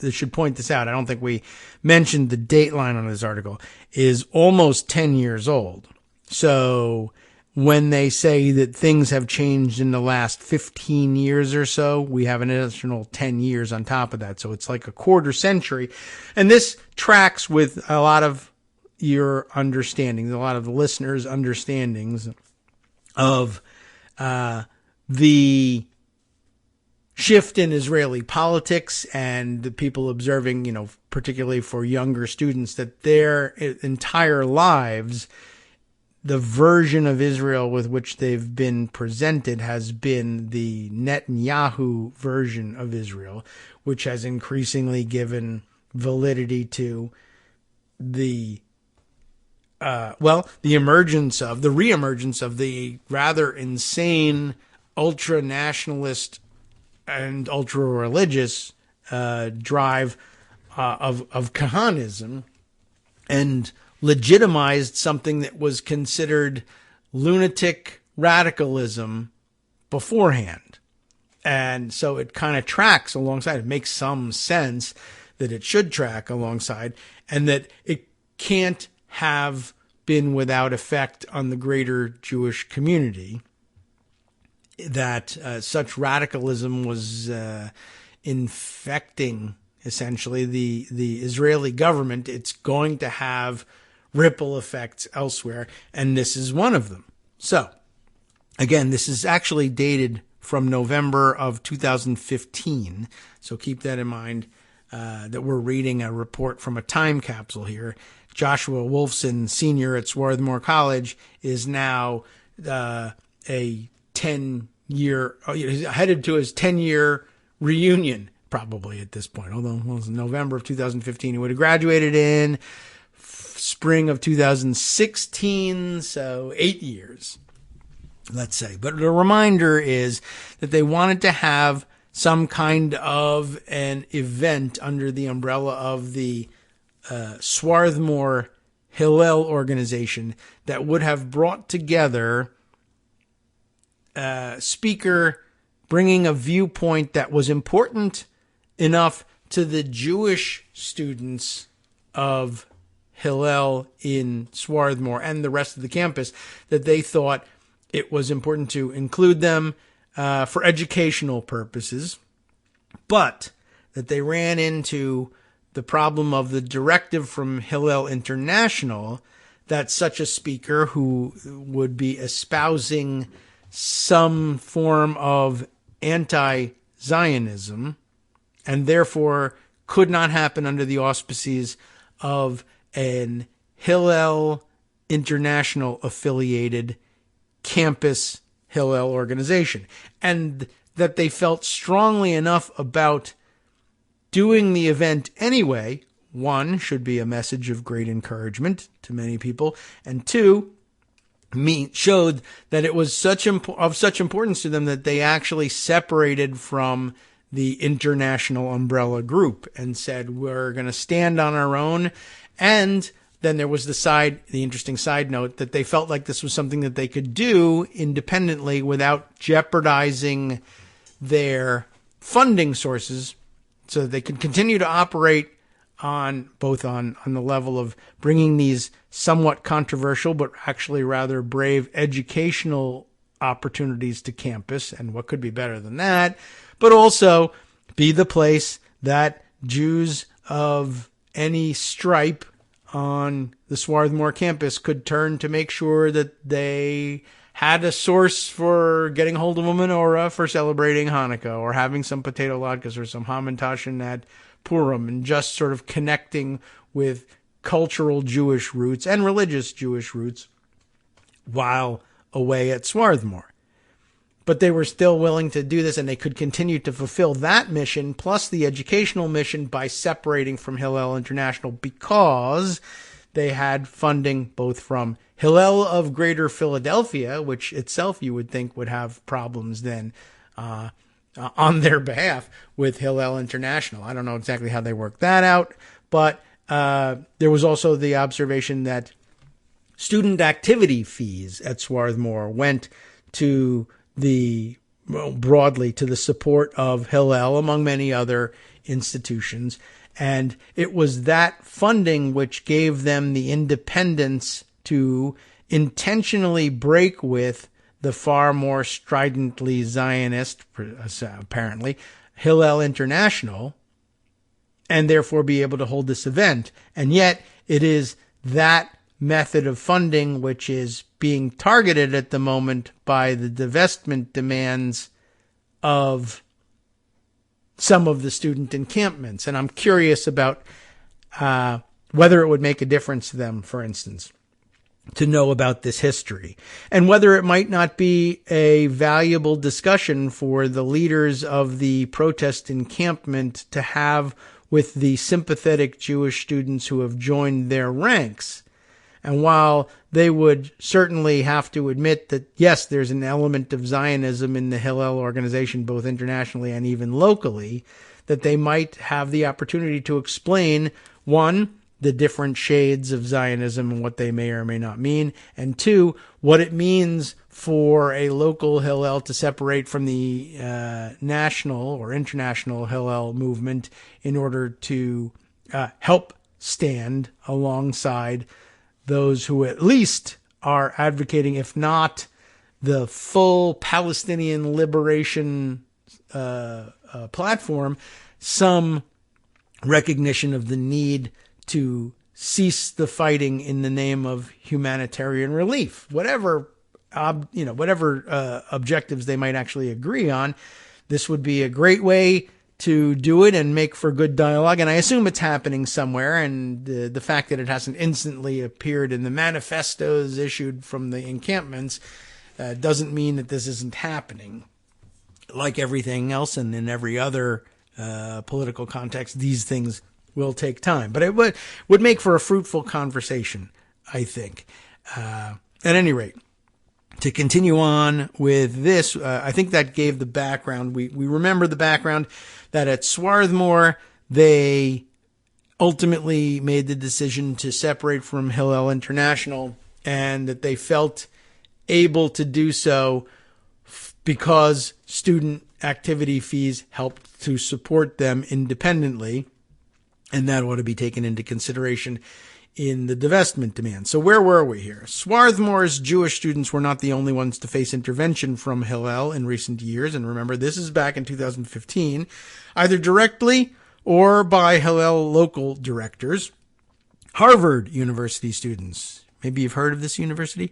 I should point this out. I don't think we mentioned the date line on this article, is almost 10 years old. So when they say that things have changed in the last 15 years or so, we have an additional 10 years on top of that. So it's like a quarter century. And this tracks with a lot of your understandings, a lot of the listeners' understandings of the shift in Israeli politics and the people observing, particularly for younger students, that their entire lives, the version of Israel with which they've been presented has been the Netanyahu version of Israel, which has increasingly given validity to the reemergence of the rather insane ultra-nationalist and ultra-religious drive of Kahanism, and legitimized something that was considered lunatic radicalism beforehand. And so it kind of tracks alongside. It makes some sense that it should track alongside, and that it can't have been without effect on the greater Jewish community, that such radicalism was infecting essentially the Israeli government. It's going to have ripple effects elsewhere, and this is one of them. So, again, this is actually dated from November of 2015, so keep that in mind, that we're reading a report from a time capsule here. Joshua Wolfson, senior at Swarthmore College, is now a 10-year, headed to his 10-year reunion, probably at this point, although it was November of 2015. He would have graduated in spring of 2016, so 8 years, let's say. But the reminder is that they wanted to have some kind of an event under the umbrella of the Swarthmore Hillel organization that would have brought together a speaker bringing a viewpoint that was important enough to the Jewish students of Hillel in Swarthmore and the rest of the campus that they thought it was important to include them for educational purposes, but that they ran into the problem of the directive from Hillel International that such a speaker who would be espousing some form of anti-Zionism and therefore could not happen under the auspices of an Hillel International affiliated campus Hillel organization, and that they felt strongly enough about doing the event anyway. One, should be a message of great encouragement to many people, and two, showed that it was of such importance to them that they actually separated from the international umbrella group and said, we're going to stand on our own. And then there was the interesting side note that they felt like this was something that they could do independently without jeopardizing their funding sources, so that they could continue to operate on the level of bringing these somewhat controversial but actually rather brave educational opportunities to campus. And what could be better than that? But also be the place that Jews of any stripe on the Swarthmore campus could turn to make sure that they had a source for getting hold of a menorah for celebrating Hanukkah, or having some potato latkes or some hamantashen at Purim, and just sort of connecting with cultural Jewish roots and religious Jewish roots while away at Swarthmore. But they were still willing to do this, and they could continue to fulfill that mission plus the educational mission by separating from Hillel International, because they had funding both from Hillel of Greater Philadelphia, which itself you would think would have problems then on their behalf with Hillel International. I don't know exactly how they worked that out, but there was also the observation that student activity fees at Swarthmore went to broadly to the support of Hillel, among many other institutions. And it was that funding which gave them the independence to intentionally break with the far more stridently Zionist, apparently, Hillel International, and therefore be able to hold this event. And yet it is that method of funding which is being targeted at the moment by the divestment demands of some of the student encampments. And I'm curious about whether it would make a difference to them, for instance, to know about this history, and whether it might not be a valuable discussion for the leaders of the protest encampment to have with the sympathetic Jewish students who have joined their ranks. And while they would certainly have to admit that, yes, there's an element of Zionism in the Hillel organization, both internationally and even locally, that they might have the opportunity to explain, one, the different shades of Zionism and what they may or may not mean, and two, what it means for a local Hillel to separate from the national or international Hillel movement in order to help stand alongside those who at least are advocating, if not the full Palestinian liberation platform, some recognition of the need to cease the fighting in the name of humanitarian relief, whatever objectives they might actually agree on. This would be a great way to do it and make for good dialogue. And I assume it's happening somewhere. And the fact that it hasn't instantly appeared in the manifestos issued from the encampments doesn't mean that this isn't happening. Like everything else and in every other political context, these things will take time. But it would make for a fruitful conversation, I think. At any rate, to continue on with this, I think that gave the background. We remember the background that at Swarthmore, they ultimately made the decision to separate from Hillel International, and that they felt able to do so because student activity fees helped to support them independently, and that ought to be taken into consideration in the divestment demand. So where were we here? Swarthmore's Jewish students were not the only ones to face intervention from Hillel in recent years. And remember, this is back in 2015, either directly or by Hillel local directors. Harvard University students, maybe you've heard of this university,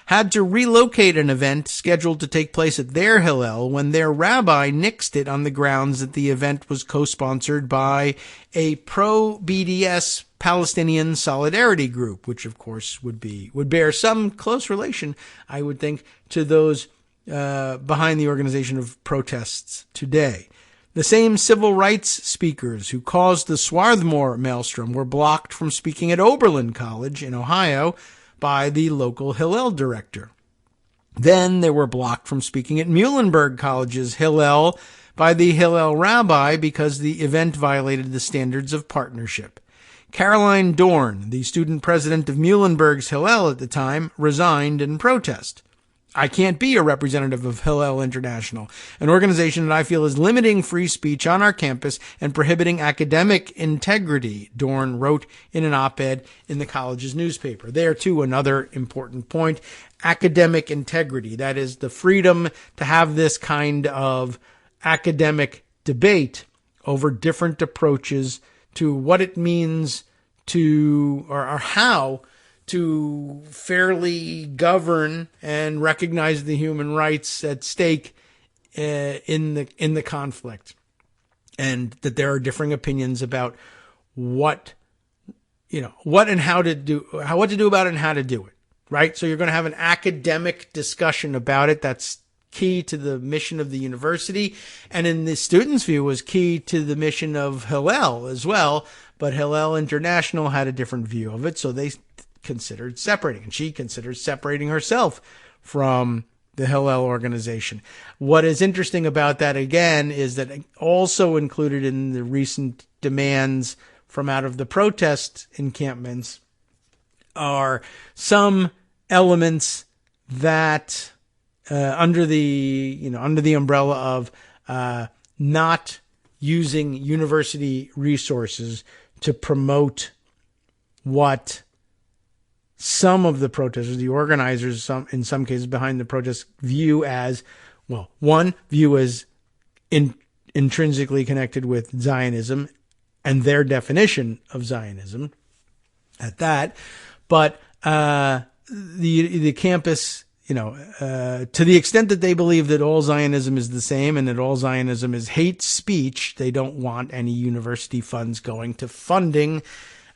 had to relocate an event scheduled to take place at their Hillel when their rabbi nixed it on the grounds that the event was co-sponsored by a pro-BDS Palestinian solidarity group, which of course would bear some close relation, I would think, to those behind the organization of protests today. The same civil rights speakers who caused the Swarthmore maelstrom were blocked from speaking at Oberlin College in Ohio by the local Hillel director. Then they were blocked from speaking at Muhlenberg College's Hillel by the Hillel rabbi because the event violated the standards of partnership. Caroline Dorn, the student president of Muhlenberg's Hillel at the time, resigned in protest. I can't be a representative of Hillel International, an organization that I feel is limiting free speech on our campus and prohibiting academic integrity, Dorn wrote in an op-ed in the college's newspaper. There, too, another important point, academic integrity. That is the freedom to have this kind of academic debate over different approaches to what it means to, or how to fairly govern and recognize the human rights at stake in the conflict, and that there are differing opinions about what and how to do, what to do about it and how to do it. Right. So you're going to have an academic discussion about it. That's key to the mission of the university, and in the students' view was key to the mission of Hillel as well. But Hillel International had a different view of it, so they considered separating, and she considered separating herself from the Hillel organization. What is interesting about that, again, is that also included in the recent demands from out of the protest encampments are some elements that under the umbrella of not using university resources to promote what some of the protesters, the organizers, in some cases behind the protests, view as, well, one, view as intrinsically connected with Zionism and their definition of Zionism at that. But the campus, to the extent that they believe that all Zionism is the same and that all Zionism is hate speech, they don't want any university funds going to funding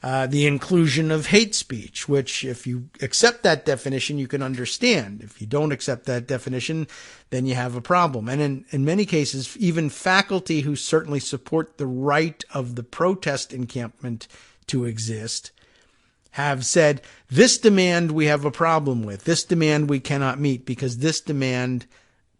the inclusion of hate speech, which if you accept that definition, you can understand. If you don't accept that definition, then you have a problem. And in many cases, even faculty who certainly support the right of the protest encampment to exist have said, this demand we have a problem with. This demand we cannot meet because this demand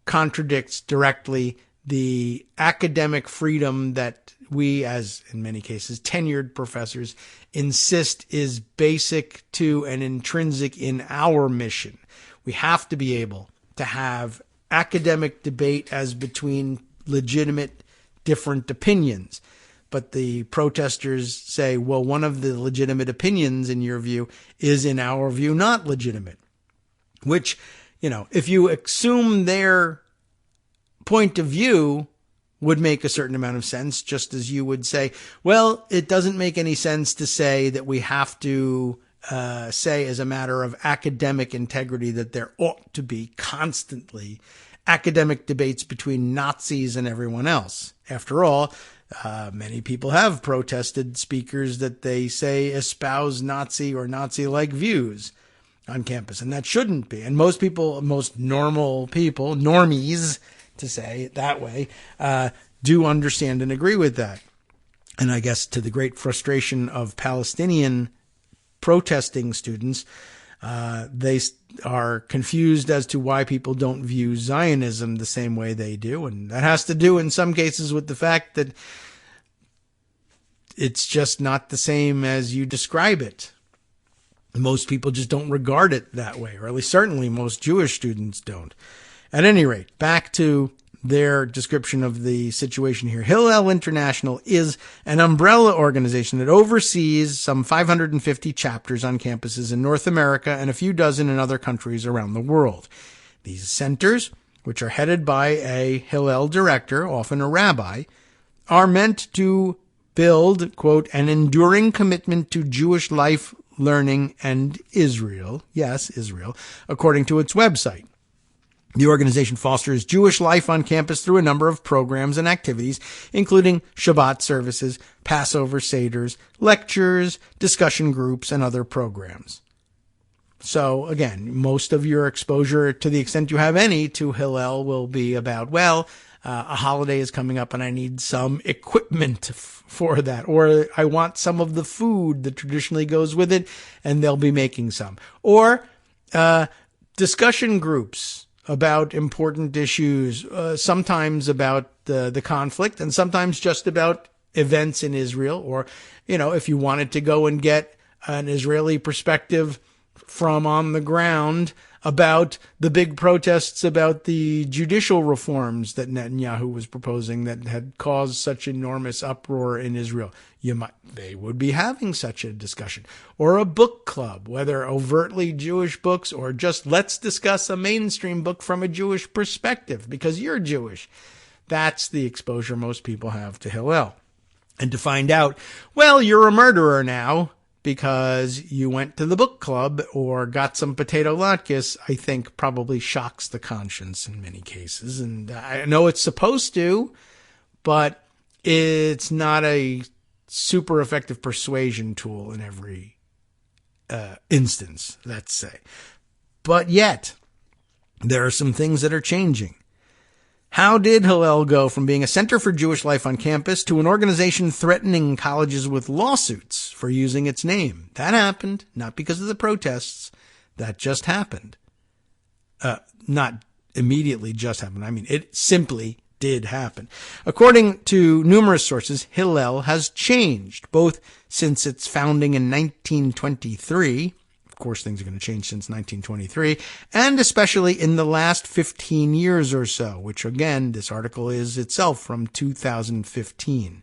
contradicts directly the academic freedom that we, as in many cases, tenured professors, insist is basic to and intrinsic in our mission. We have to be able to have academic debate as between legitimate different opinions. But the protesters say, well, one of the legitimate opinions in your view is in our view not legitimate. Which, if you assume their point of view would make a certain amount of sense, just as you would say, well, it doesn't make any sense to say that we have to say as a matter of academic integrity that there ought to be constantly academic debates between Nazis and everyone else. After all, many people have protested speakers that they say espouse Nazi or Nazi-like views on campus, and that shouldn't be. And most normal people, normies, to say it that way, do understand and agree with that. And I guess to the great frustration of Palestinian protesting students, they are confused as to why people don't view Zionism the same way they do. And that has to do in some cases with the fact that it's just not the same as you describe it. Most people just don't regard it that way, or at least certainly most Jewish students don't. At any rate, back to their description of the situation here. Hillel International is an umbrella organization that oversees some 550 chapters on campuses in North America and a few dozen in other countries around the world. These centers, which are headed by a Hillel director, often a rabbi, are meant to build, quote, an enduring commitment to Jewish life, learning, and Israel. Yes, Israel, according to its website. The organization fosters Jewish life on campus through a number of programs and activities, including Shabbat services, Passover seders, lectures, discussion groups, and other programs. So, again, most of your exposure, to the extent you have any, to Hillel will be about, a holiday is coming up and I need some equipment for that. Or I want some of the food that traditionally goes with it, and they'll be making some. Or discussion groups about important issues, sometimes about the conflict and sometimes just about events in Israel. Or, if you wanted to go and get an Israeli perspective from on the ground about the big protests about the judicial reforms that Netanyahu was proposing that had caused such enormous uproar in Israel, they would be having such a discussion. Or a book club, whether overtly Jewish books or just let's discuss a mainstream book from a Jewish perspective because you're Jewish. That's the exposure most people have to Hillel. And to find out, you're a murderer now because you went to the book club or got some potato latkes, I think probably shocks the conscience in many cases. And I know it's supposed to, but it's not a super effective persuasion tool in every instance, let's say. But yet, there are some things that are changing. How did Hillel go from being a center for Jewish life on campus to an organization threatening colleges with lawsuits for using its name? That happened, not because of the protests. That just happened. Not immediately just happened. I mean, it simply did happen. According to numerous sources, Hillel has changed, both since its founding in 1923. Of course, things are going to change since 1923, and especially in the last 15 years or so, which again, this article is itself from 2015.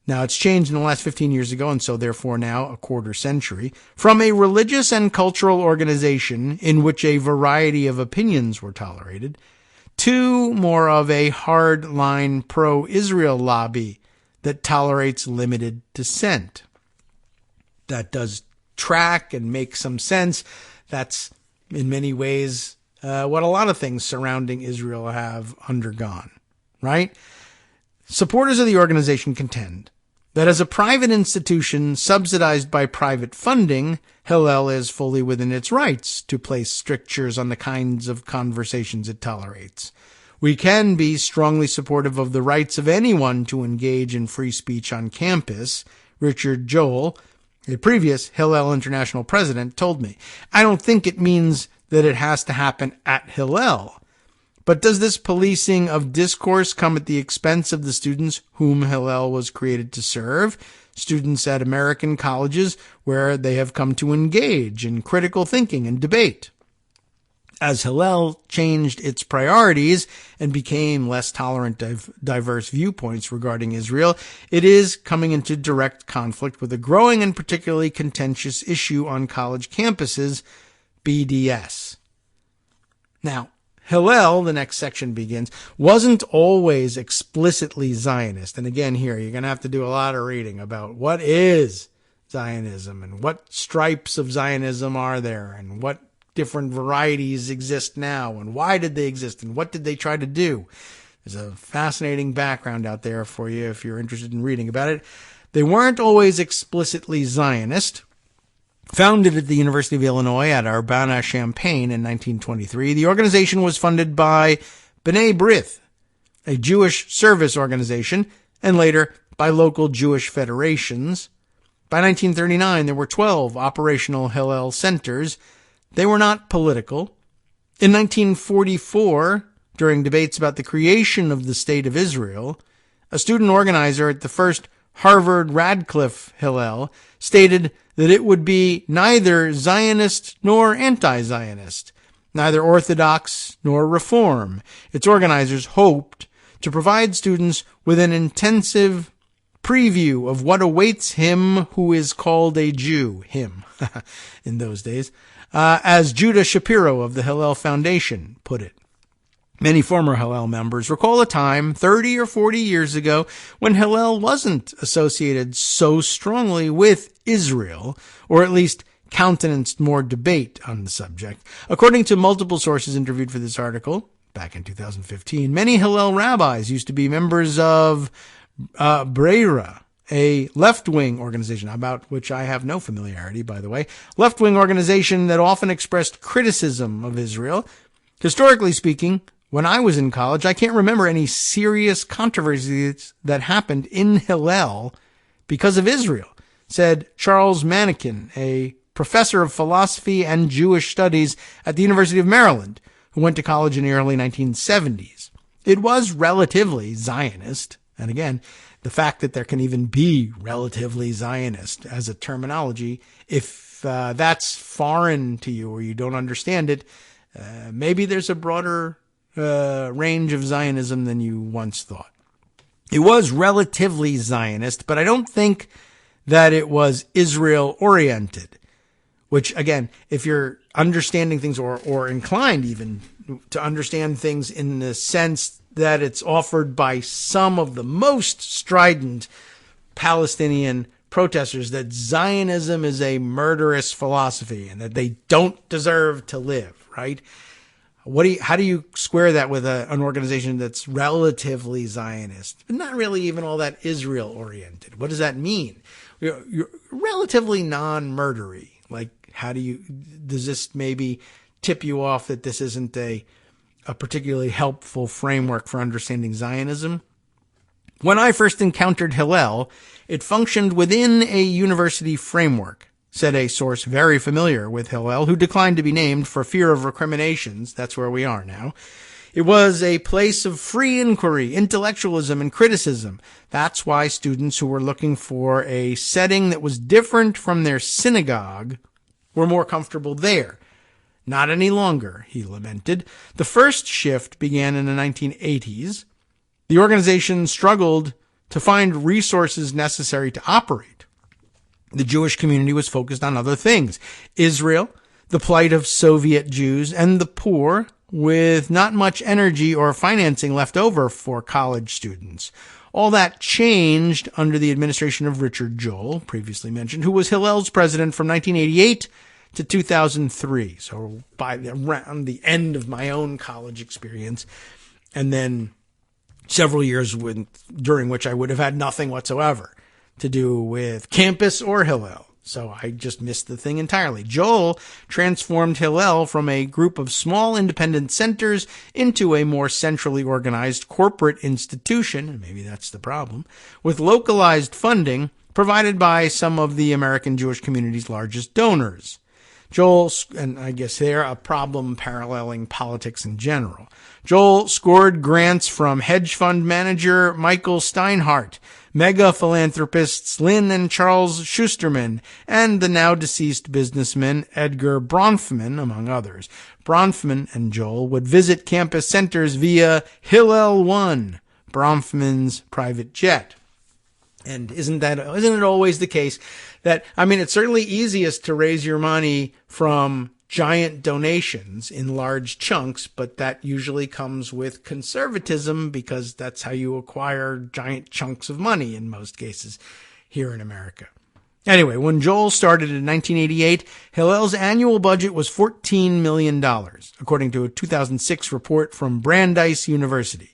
Now, it's changed in the last 15 years ago, and so therefore now a quarter century, from a religious and cultural organization in which a variety of opinions were tolerated, to more of a hard-line pro-Israel lobby that tolerates limited dissent. That does track and make some sense. That's in many ways what a lot of things surrounding Israel have undergone, right? Supporters of the organization contend that as a private institution subsidized by private funding, Hillel is fully within its rights to place strictures on the kinds of conversations it tolerates. We can be strongly supportive of the rights of anyone to engage in free speech on campus, Richard Joel, a previous Hillel International president, told me. I don't think it means that it has to happen at Hillel, But does this policing of discourse come at the expense of the students whom Hillel was created to serve? Students at American colleges where they have come to engage in critical thinking and debate. As Hillel changed its priorities and became less tolerant of diverse viewpoints regarding Israel, it is coming into direct conflict with a growing and particularly contentious issue on college campuses, BDS. Now, Hillel, the next section begins, wasn't always explicitly Zionist. And again, here, you're going to have to do a lot of reading about what is Zionism and what stripes of Zionism are there and what different varieties exist now and why did they exist and what did they try to do. There's a fascinating background out there for you if you're interested in reading about it. They weren't always explicitly Zionist. Founded at the University of Illinois at Urbana-Champaign in 1923, the organization was funded by B'nai B'rith, a Jewish service organization, and later by local Jewish federations. By 1939, there were 12 operational Hillel centers. They were not political. In 1944, during debates about the creation of the State of Israel, a student organizer at the first Harvard Radcliffe Hillel stated that it would be neither Zionist nor anti-Zionist, neither Orthodox nor Reform. Its organizers hoped to provide students with an intensive preview of what awaits him who is called a Jew, him, in those days, as Judah Shapiro of the Hillel Foundation put it. Many former Hillel members recall a time 30 or 40 years ago when Hillel wasn't associated so strongly with Israel, or at least countenanced more debate on the subject. According to multiple sources interviewed for this article, back in 2015, many Hillel rabbis used to be members of Brera, a left-wing organization, about which I have no familiarity, by the way, left-wing organization that often expressed criticism of Israel. Historically speaking, when I was in college, I can't remember any serious controversies that happened in Hillel because of Israel, said Charles Manikin, a professor of philosophy and Jewish studies at the University of Maryland, who went to college in the early 1970s. It was relatively Zionist, and again, the fact that there can even be relatively Zionist as a terminology, if that's foreign to you or you don't understand it, maybe there's a broader range of Zionism than you once thought. It was relatively Zionist, but I don't think that it was Israel-oriented, which, again, if you're understanding things or inclined even to understand things in the sense that it's offered by some of the most strident Palestinian protesters, that Zionism is a murderous philosophy and that they don't deserve to live, right? How do you square that with an organization that's relatively Zionist, but not really even all that Israel-oriented? What does that mean? You're relatively non-murdery. Like, does this maybe tip you off that this isn't a particularly helpful framework for understanding Zionism? When I first encountered Hillel, it functioned within a university framework, said a source very familiar with Hillel, who declined to be named for fear of recriminations. That's where we are now. It was a place of free inquiry, intellectualism, and criticism. That's why students who were looking for a setting that was different from their synagogue were more comfortable there. Not any longer, he lamented. The first shift began in the 1980s. The organization struggled to find resources necessary to operate. The Jewish community was focused on other things: Israel, the plight of Soviet Jews, and the poor, with not much energy or financing left over for college students. All that changed under the administration of Richard Joel, previously mentioned, who was Hillel's president from 1988 to 2003. So by around the end of my own college experience, and then several years during which I would have had nothing whatsoever to do with campus or Hillel. So I just missed the thing entirely. Joel transformed Hillel from a group of small independent centers into a more centrally organized corporate institution, and maybe that's the problem, with localized funding provided by some of the American Jewish community's largest donors. Joel, and I guess they're a problem paralleling politics in general. Joel scored grants from hedge fund manager Michael Steinhardt, mega philanthropists Lynn and Charles Schusterman, and the now deceased businessman Edgar Bronfman, among others. Bronfman and Joel would visit campus centers via Hillel 1, Bronfman's private jet. And isn't it always the case that, it's certainly easiest to raise your money from giant donations in large chunks, but that usually comes with conservatism because that's how you acquire giant chunks of money in most cases here in America. Anyway, when Joel started in 1988, Hillel's annual budget was $14 million, according to a 2006 report from Brandeis University.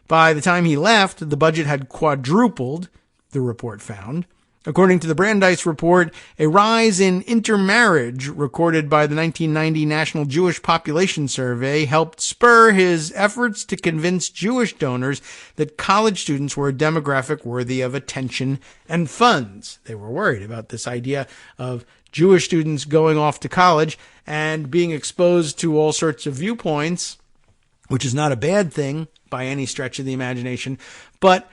By the time he left, the budget had quadrupled, the report found. According to the Brandeis report, a rise in intermarriage recorded by the 1990 National Jewish Population Survey helped spur his efforts to convince Jewish donors that college students were a demographic worthy of attention and funds. They were worried about this idea of Jewish students going off to college and being exposed to all sorts of viewpoints, which is not a bad thing by any stretch of the imagination, but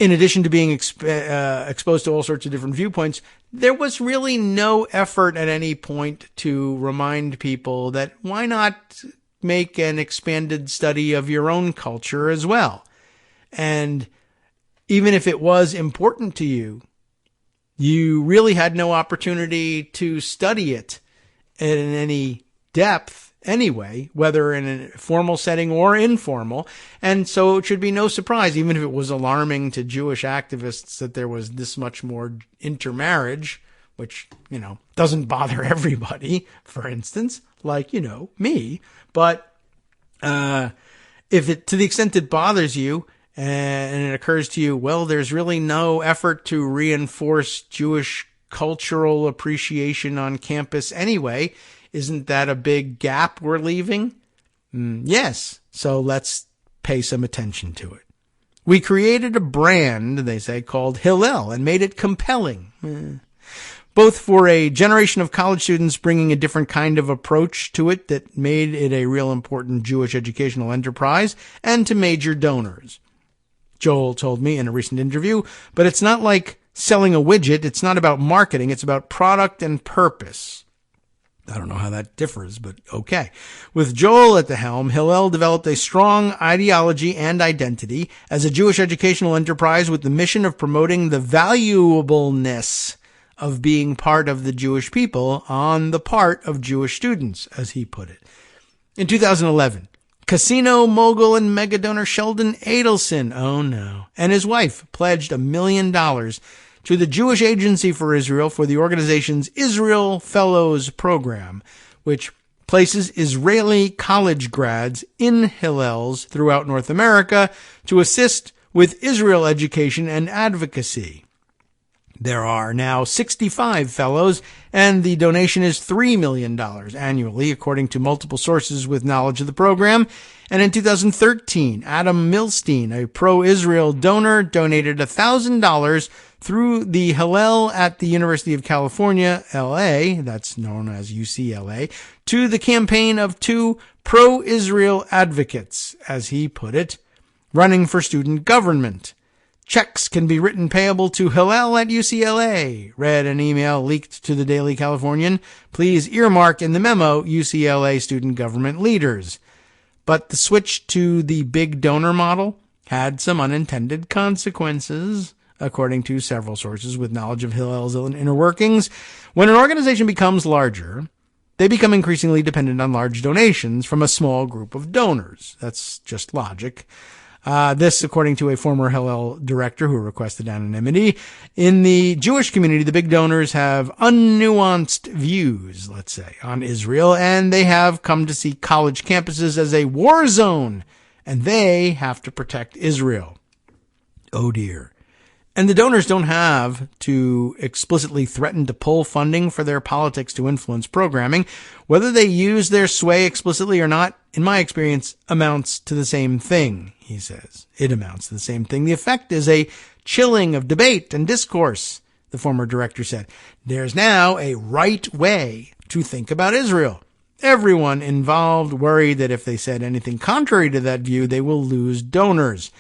in addition to being exposed to all sorts of different viewpoints, there was really no effort at any point to remind people that why not make an expanded study of your own culture as well. And even if it was important to you, you really had no opportunity to study it in any depth anyway, whether in a formal setting or informal. And so it should be no surprise, even if it was alarming to Jewish activists that there was this much more intermarriage, which, doesn't bother everybody, for instance, like, me. But if it, to the extent it bothers you and it occurs to you, well, there's really no effort to reinforce Jewish cultural appreciation on campus anyway, isn't that a big gap we're leaving? Yes. So let's pay some attention to it. We created a brand, they say, called Hillel and made it compelling. Both for a generation of college students bringing a different kind of approach to it that made it a real important Jewish educational enterprise, and to major donors. Joel told me in a recent interview, but it's not like selling a widget. It's not about marketing. It's about product and purpose. I don't know how that differs, but okay. With Joel at the helm, Hillel developed a strong ideology and identity as a Jewish educational enterprise with the mission of promoting the valuableness of being part of the Jewish people on the part of Jewish students, as he put it. In 2011, casino mogul and mega donor Sheldon Adelson, oh no, and his wife pledged $1 million to the Jewish Agency for Israel for the organization's Israel Fellows Program, which places Israeli college grads in Hillels throughout North America to assist with Israel education and advocacy. There are now 65 fellows, and the donation is $3 million annually, according to multiple sources with knowledge of the program. And in 2013, Adam Milstein, a pro-Israel donor, donated $1,000 through the Hillel at the University of California, LA, that's known as UCLA, to the campaign of two pro-Israel advocates, as he put it, running for student government. Checks can be written payable to Hillel at UCLA, read an email leaked to the Daily Californian. Please earmark in the memo UCLA student government leaders. But the switch to the big donor model had some unintended consequences, according to several sources with knowledge of Hillel's inner workings. When an organization becomes larger, they become increasingly dependent on large donations from a small group of donors. That's just logic. This, according to a former Hillel director who requested anonymity. In the Jewish community, the big donors have unnuanced views, let's say, on Israel, and they have come to see college campuses as a war zone, and they have to protect Israel. Oh dear. And the donors don't have to explicitly threaten to pull funding for their politics to influence programming. Whether they use their sway explicitly or not, in my experience, amounts to the same thing, he says. It amounts to the same thing. The effect is a chilling of debate and discourse. the former director said. There's now a right way to think about Israel. Everyone involved worried that if they said anything contrary to that view, they will lose donors.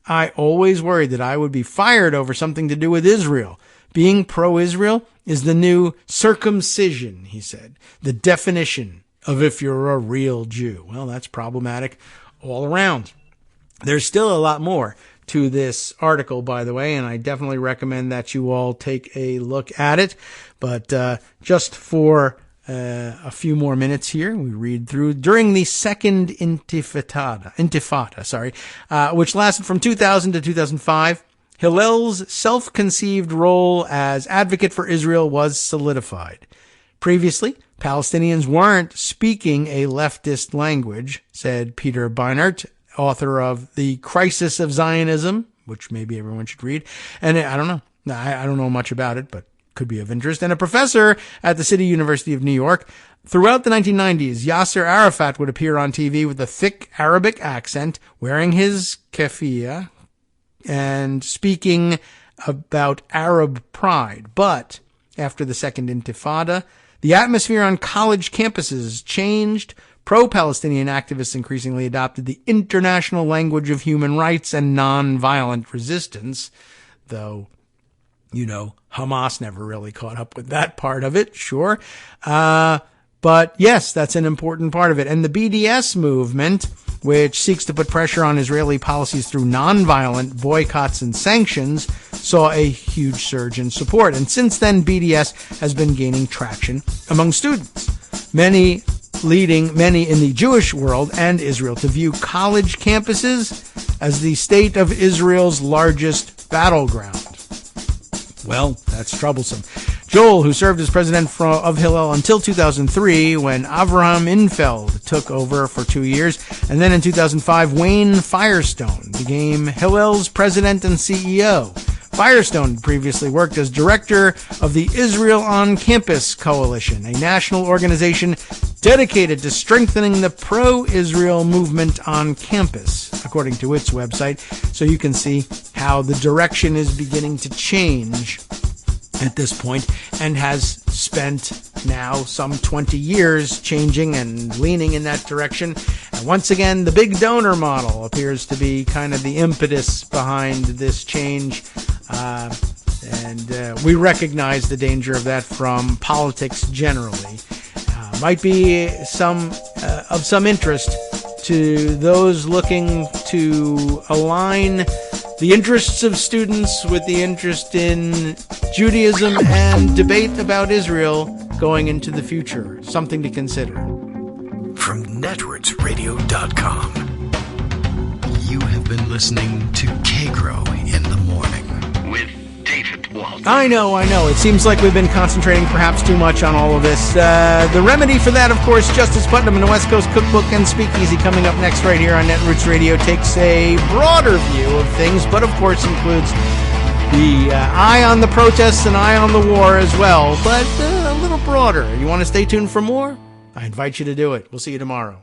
I always worried that I would be fired over something to do with Israel. Being pro-Israel is the new circumcision, he said. The definition of if you're a real Jew. Well, that's problematic all around. There's still a lot more to this article, by the way, and I definitely recommend that you all take a look at it. But just for a few more minutes here, we read through. During the second intifada, which lasted from 2000 to 2005, Hillel's self-conceived role as advocate for Israel was solidified. Previously, Palestinians weren't speaking a leftist language, said Peter Beinart, author of The Crisis of Zionism, which maybe everyone should read. And I don't know. I don't know much about it, but could be of interest. And a professor at the City University of New York. Throughout the 1990s, Yasser Arafat would appear on TV with a thick Arabic accent, wearing his keffiyeh and speaking about Arab pride. But after the Second Intifada, the atmosphere on college campuses changed. Pro-Palestinian activists increasingly adopted the international language of human rights and non-violent resistance, though, you know, Hamas never really caught up with that part of it, sure. But yes, that's an important part of it. And the BDS movement, which seeks to put pressure on Israeli policies through nonviolent boycotts and sanctions, saw a huge surge in support. And since then, BDS has been gaining traction among students. Many in the Jewish world and Israel to view college campuses as the state of Israel's largest battleground. Well, that's troublesome. Joel, who served as president of Hillel until 2003, when Avraham Infeld took over for 2 years, and then in 2005, Wayne Firestone became Hillel's president and CEO. Firestone previously worked as director of the Israel on Campus Coalition, a national organization dedicated to strengthening the pro-Israel movement on campus, according to its website. So you can see how the direction is beginning to change at this point, and has spent now some 20 years changing and leaning in that direction. And once again, the big donor model appears to be kind of the impetus behind this change. And we recognize the danger of that from politics generally. Might be of some interest to those looking to align the interests of students with the interest in Judaism and debate about Israel going into the future. Something to consider. From netrootsradio.com, you have been listening to Kagro in the Morning with David Waldman. I know. It seems like we've been concentrating perhaps too much on all of this. The remedy for that, of course, Justice Putnam and the West Coast Cookbook and Speakeasy coming up next right here on Netroots Radio takes a broader view of things, but of course includes the eye on the protests and eye on the war as well, but a little broader. You want to stay tuned for more? I invite you to do it. We'll see you tomorrow.